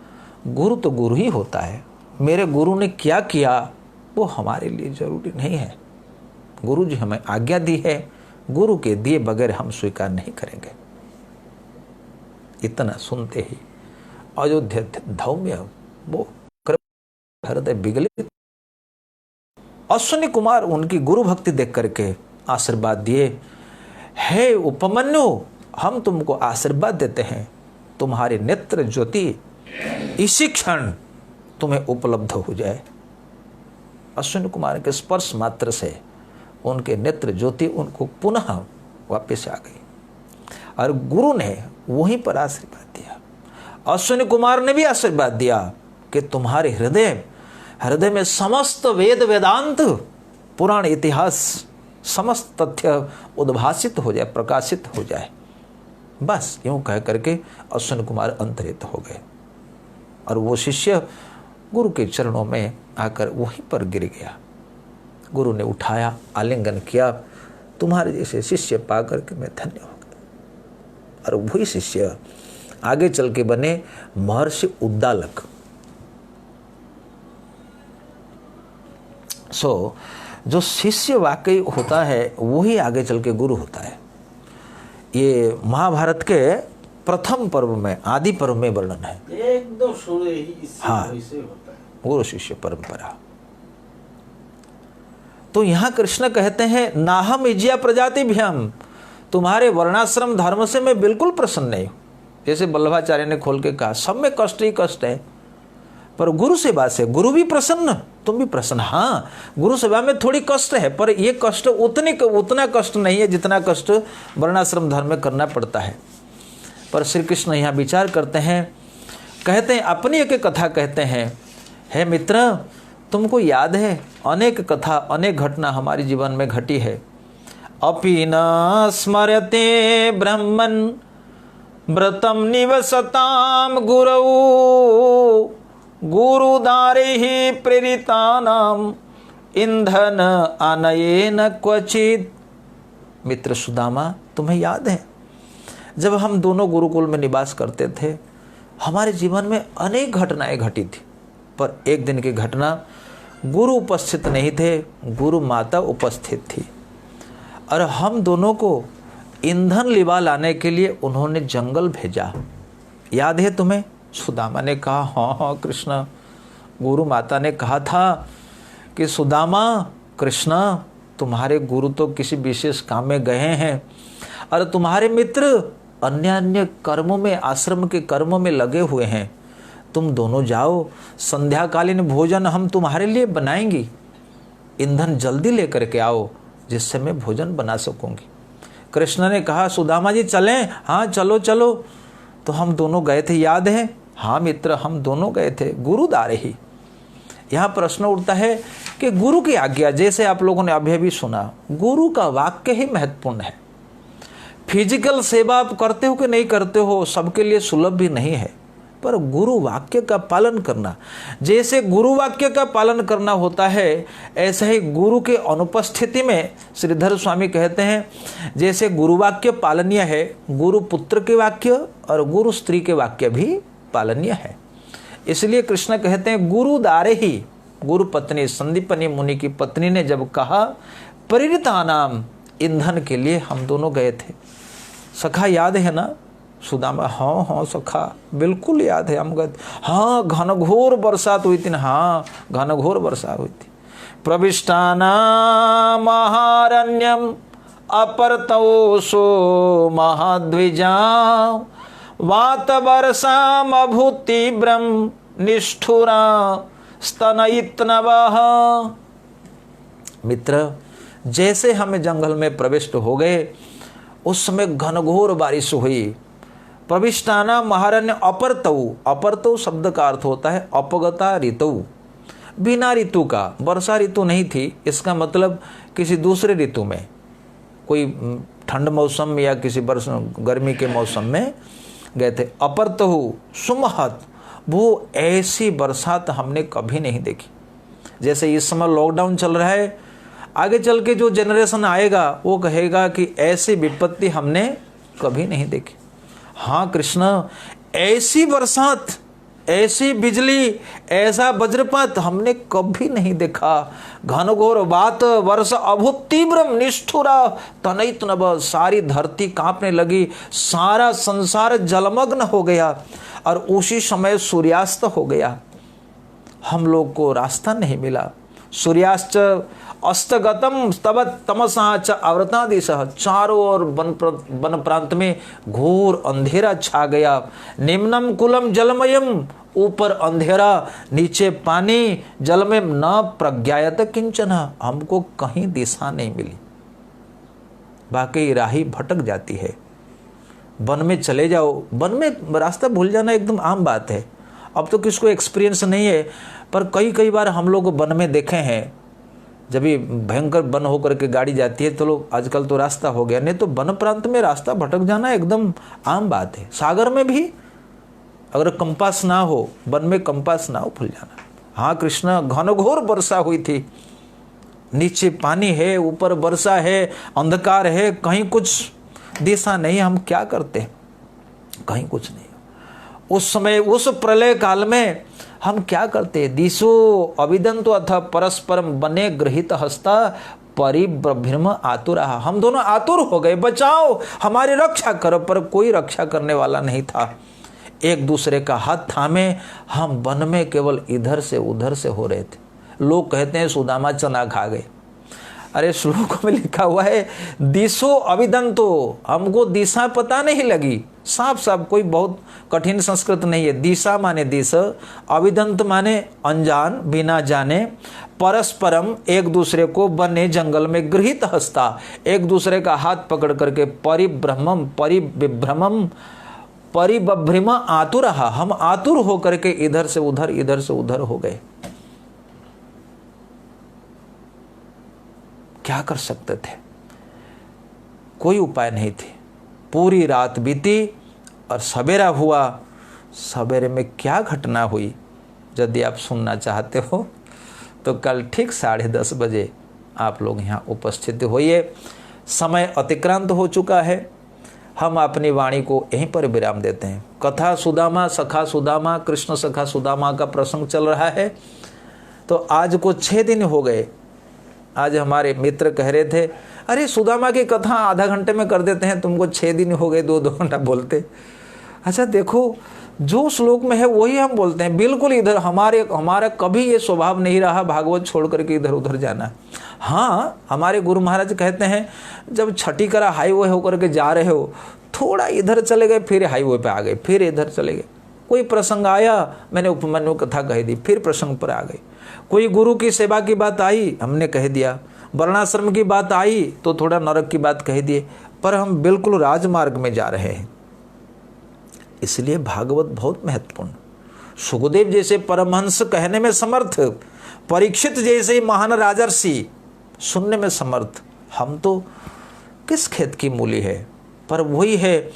Speaker 1: गुरु तो गुरु ही होता है, मेरे गुरु ने क्या किया वो हमारे लिए जरूरी नहीं है। गुरु जी हमें आज्ञा दी है, गुरु के दिए बगैर हम स्वीकार नहीं करेंगे। इतना सुनते ही अयोध्या धौम्य वो हृदय विगलित। अश्विनी कुमार उनकी गुरु भक्ति देख करके आशीर्वाद दिए, हे उपमन्यु, हम तुमको आशीर्वाद देते हैं, तुम्हारी नेत्र ज्योति इसी क्षण तुम्हें उपलब्ध हो जाए। अश्विनी कुमार के स्पर्श मात्र से उनके नेत्र ज्योति उनको पुनः वापस आ गई और गुरु ने वहीं पर आशीर्वाद दिया। अश्विनी कुमार ने भी आशीर्वाद दिया कि तुम्हारे हृदय में समस्त वेद वेदांत पुराण इतिहास समस्त तथ्य उद्भासित हो जाए, प्रकाशित हो जाए। बस यूँ कह करके अश्विन कुमार अंतरित हो गए और वो शिष्य गुरु के चरणों में आकर वहीं पर गिर गया। गुरु ने उठाया, आलिंगन किया, तुम्हारे जैसे शिष्य पा करके मैं धन्य हो गया। और वही शिष्य आगे चल के बने महर्षि उद्दालक। जो शिष्य वाकई होता है वही आगे चल के गुरु होता है। ये महाभारत के प्रथम पर्व में, आदि पर्व में वर्णन है।
Speaker 3: एकदम शुरू ही इससे
Speaker 1: हाँ,
Speaker 3: वैसे होता है।
Speaker 1: गुरु शिष्य परंपरा। तो यहां कृष्ण कहते हैं नाहम इज्या प्रजाति भ्याम, तुम्हारे वर्णाश्रम धर्म से मैं बिल्कुल प्रसन्न नहीं हूं। जैसे वल्लभाचार्य ने खोल के कहा, सब में कष्ट ही कष्ट है, पर गुरु सेवा से गुरु भी प्रसन्न, तुम भी प्रसन्न। हाँ, गुरु सेवा में थोड़ी कष्ट है, पर ये कष्ट उतना कष्ट नहीं है जितना कष्ट वर्णाश्रम धर्म में करना पड़ता है। पर श्री कृष्ण यहाँ विचार करते हैं, कहते हैं अपनी एक कथा कहते हैं, हे मित्र, तुमको याद है अनेक कथा, अनेक घटना हमारे जीवन में घटी है। अपि न स्मरते ब्रह्मन् व्रतम निवसताम गुरौ गुरुदारे प्रेरितानाम ईंधन आनयेन क्वचित। मित्र सुदामा, तुम्हें याद है जब हम दोनों गुरुकुल में निवास करते थे, हमारे जीवन में अनेक घटनाएं घटी थी, पर एक दिन की घटना, गुरु उपस्थित नहीं थे, गुरु माता उपस्थित थी और हम दोनों को ईंधन लिवा लाने के लिए उन्होंने जंगल भेजा। याद है तुम्हें? सुदामा ने कहा, हाँ कृष्ण, गुरु माता ने कहा था कि सुदामा, कृष्ण, तुम्हारे गुरु तो किसी विशेष काम में गए हैं और तुम्हारे मित्र अन्य अन्य कर्मों में, आश्रम के कर्मों में लगे हुए हैं। तुम दोनों जाओ, संध्याकालीन भोजन हम तुम्हारे लिए बनाएंगी, ईंधन जल्दी लेकर के आओ जिससे मैं भोजन बना सकूंगी। कृष्ण ने कहा, सुदामा जी चलें? हाँ चलो चलो। तो हम दोनों गए थे, याद है? हाँ मित्र, हम दोनों गए थे, गुरुद्वारे ही। यहाँ प्रश्न उठता है कि गुरु की आज्ञा, जैसे आप लोगों ने अभी अभी सुना, गुरु का वाक्य ही महत्वपूर्ण है। फिजिकल सेवा आप करते हो कि नहीं करते हो, सबके लिए सुलभ भी नहीं है, पर गुरु वाक्य का पालन करना, जैसे गुरु वाक्य का पालन करना होता है, ऐसे ही गुरु के अनुपस्थिति में श्रीधर स्वामी कहते हैं, जैसे गुरु वाक्य पालनीय है, गुरु पुत्र के वाक्य और गुरु स्त्री के वाक्य भी पालनीय है। इसलिए कृष्ण कहते हैं, गुरु दारे ही, गुरु पत्नी संदीपनी मुनि की पत्नी ने जब कहा प्रेरितानाम, ईंधन के लिए हम दोनों गए थे। सखा याद है ना? सुदामा, हाँ हाँ सखा, बिल्कुल याद है। हम गए, हाँ घनघोर बरसात हुई थी ना? हाँ घनघोर बरसात हुई थी। प्रविष्टाना महारण्यम अपरतो सो महाद्विजा वात वर्षाम अभूतीव्रम निष्ठुरा स्तनयित्नवः। मित्र, जैसे हमें जंगल में प्रविष्ट हो गए, उस समय घनघोर बारिश हुई। प्रविष्टाना महारण्य अपरतौ, अपरतौ शब्द का अर्थ होता है अपगता ऋतु, बिना ऋतु का। वर्षा ऋतु नहीं थी, इसका मतलब किसी दूसरे ऋतु में, कोई ठंड मौसम या किसी गर्मी के मौसम में गए थे। अपरतहु सुमहत, वो ऐसी बरसात हमने कभी नहीं देखी। जैसे इस समय लॉकडाउन चल रहा है, आगे चल के जो जनरेशन आएगा वो कहेगा कि ऐसी विपत्ति हमने कभी नहीं देखी। हाँ कृष्ण, ऐसी बरसात, ऐसी बिजली, ऐसा वज्रपात हमने कभी नहीं देखा। घनघोर वात वर्ष अभूत तीव्रम निष्ठुरा तनयित नभ, सारी धरती कांपने लगी, सारा संसार जलमग्न हो गया और उसी समय सूर्यास्त हो गया। हम लोग को रास्ता नहीं मिला। सूर्यास्त अस्तगतम तब तमसा च आवृता दिशा, चारों ओर वन प्रांत में घोर अंधेरा छा गया। निम्नम कुलम जलमयम, ऊपर अंधेरा, नीचे पानी, जल में न प्रज्ञायत किंचन, हमको कहीं दिशा नहीं मिली। बाकी राही भटक जाती है। वन में चले जाओ, वन में रास्ता भूल जाना एकदम आम बात है। अब तो किसको एक्सपीरियंस नहीं है, पर कई बार हम लोग वन में देखे हैं जब ये भयंकर वन होकर के गाड़ी जाती है तो लोग, आजकल तो रास्ता हो गया, नहीं तो वन प्रांत में रास्ता भटक जाना एकदम आम बात है। सागर में भी अगर कंपास ना हो, वन में कंपास ना हो, भूल जाना। हाँ कृष्ण, घनघोर वर्षा हुई थी, नीचे पानी है, ऊपर वर्षा है, अंधकार है, कहीं कुछ दिशा नहीं, हम क्या करते हैं, कहीं कुछ नहीं। उस समय उस प्रलय काल में हम क्या करते, दिशो अविदंतो अथ परस्परम बने गृहित हस्ता परिभ्रम आतुर। हम दोनों आतुर हो गए, बचाओ, हमारी रक्षा करो, पर कोई रक्षा करने वाला नहीं था। एक दूसरे का हाथ थामे हम वन में केवल इधर से उधर से हो रहे थे। लोग कहते हैं सुदामा चना खा गए। अरे श्लोक में लिखा हुआ है दिशो अविदंतो, हमको दिशा पता नहीं लगी। साफ साफ, कोई बहुत कठिन संस्कृत नहीं है। दिशा माने दिश, अविदंत माने अनजान, बिना जाने, परस्परम एक दूसरे को बने जंगल में गृहित हस्ता, एक दूसरे का हाथ पकड़ करके परिभ्रमम परिभ्रम आतुर, हम आतुर होकर के इधर से उधर हो गए। क्या कर सकते थे, कोई उपाय नहीं थे। पूरी रात बीती और सवेरा हुआ। सवेरे में क्या घटना हुई, यदि आप सुनना चाहते हो तो कल ठीक 10:30 बजे आप लोग यहाँ उपस्थित होइए। समय अतिक्रांत हो चुका है, हम अपनी वाणी को यहीं पर विराम देते हैं। कथा सुदामा सखा सुदामा, कृष्ण सखा सुदामा का प्रसंग चल रहा है। तो आज को 6 दिन हो गए। आज हमारे मित्र कह रहे थे, अरे सुदामा की कथा आधा घंटे में कर देते हैं, तुमको 6 दिन हो गए 2-2 घंटा बोलते। अच्छा देखो, जो श्लोक में है वही हम बोलते हैं, बिल्कुल इधर हमारा कभी ये स्वभाव नहीं रहा भागवत छोड़ करके इधर उधर जाना। हाँ, हमारे गुरु महाराज कहते हैं जब छठी करा हाईवे होकर के जा रहे हो, थोड़ा इधर चले गए, फिर हाईवे पे आ गए, फिर इधर चले गए। कोई प्रसंग आया, मैंने उपमन्यु कथा कह दी, फिर प्रसंग पर आ गए। कोई गुरु की सेवा की बात आई, हमने कह दिया। वर्णाश्रम की बात आई तो थोड़ा नरक की बात कह दिए, पर हम बिल्कुल राजमार्ग में जा रहे हैं। इसलिए भागवत बहुत महत्वपूर्ण। सुखदेव जैसे परमहंस कहने में समर्थ, परीक्षित जैसे महान राजर्षि सुनने में समर्थ, हम तो किस खेत की मूली है। पर वही है,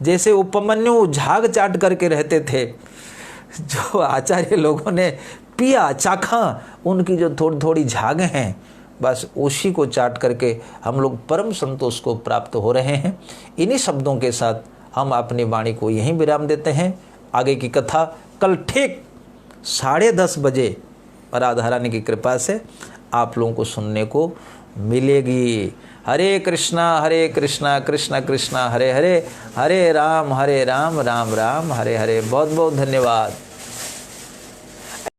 Speaker 1: जैसे उपमन्यु झाग चाट करके रहते थे, जो आचार्य लोगों ने पिया चाखा, उनकी जो थोड़ी थोड़ी झाग हैं, बस उसी को चाट करके हम लोग परम संतोष को प्राप्त हो रहे हैं। इन्हीं शब्दों के साथ हम अपनी वाणी को यहीं विराम देते हैं। आगे की कथा कल ठीक 10:30 बजे राधा रानी की कृपा से आप लोगों को सुनने को मिलेगी। हरे कृष्णा कृष्ण कृष्ण हरे हरे, हरे राम राम राम हरे हरे। बहुत बहुत धन्यवाद।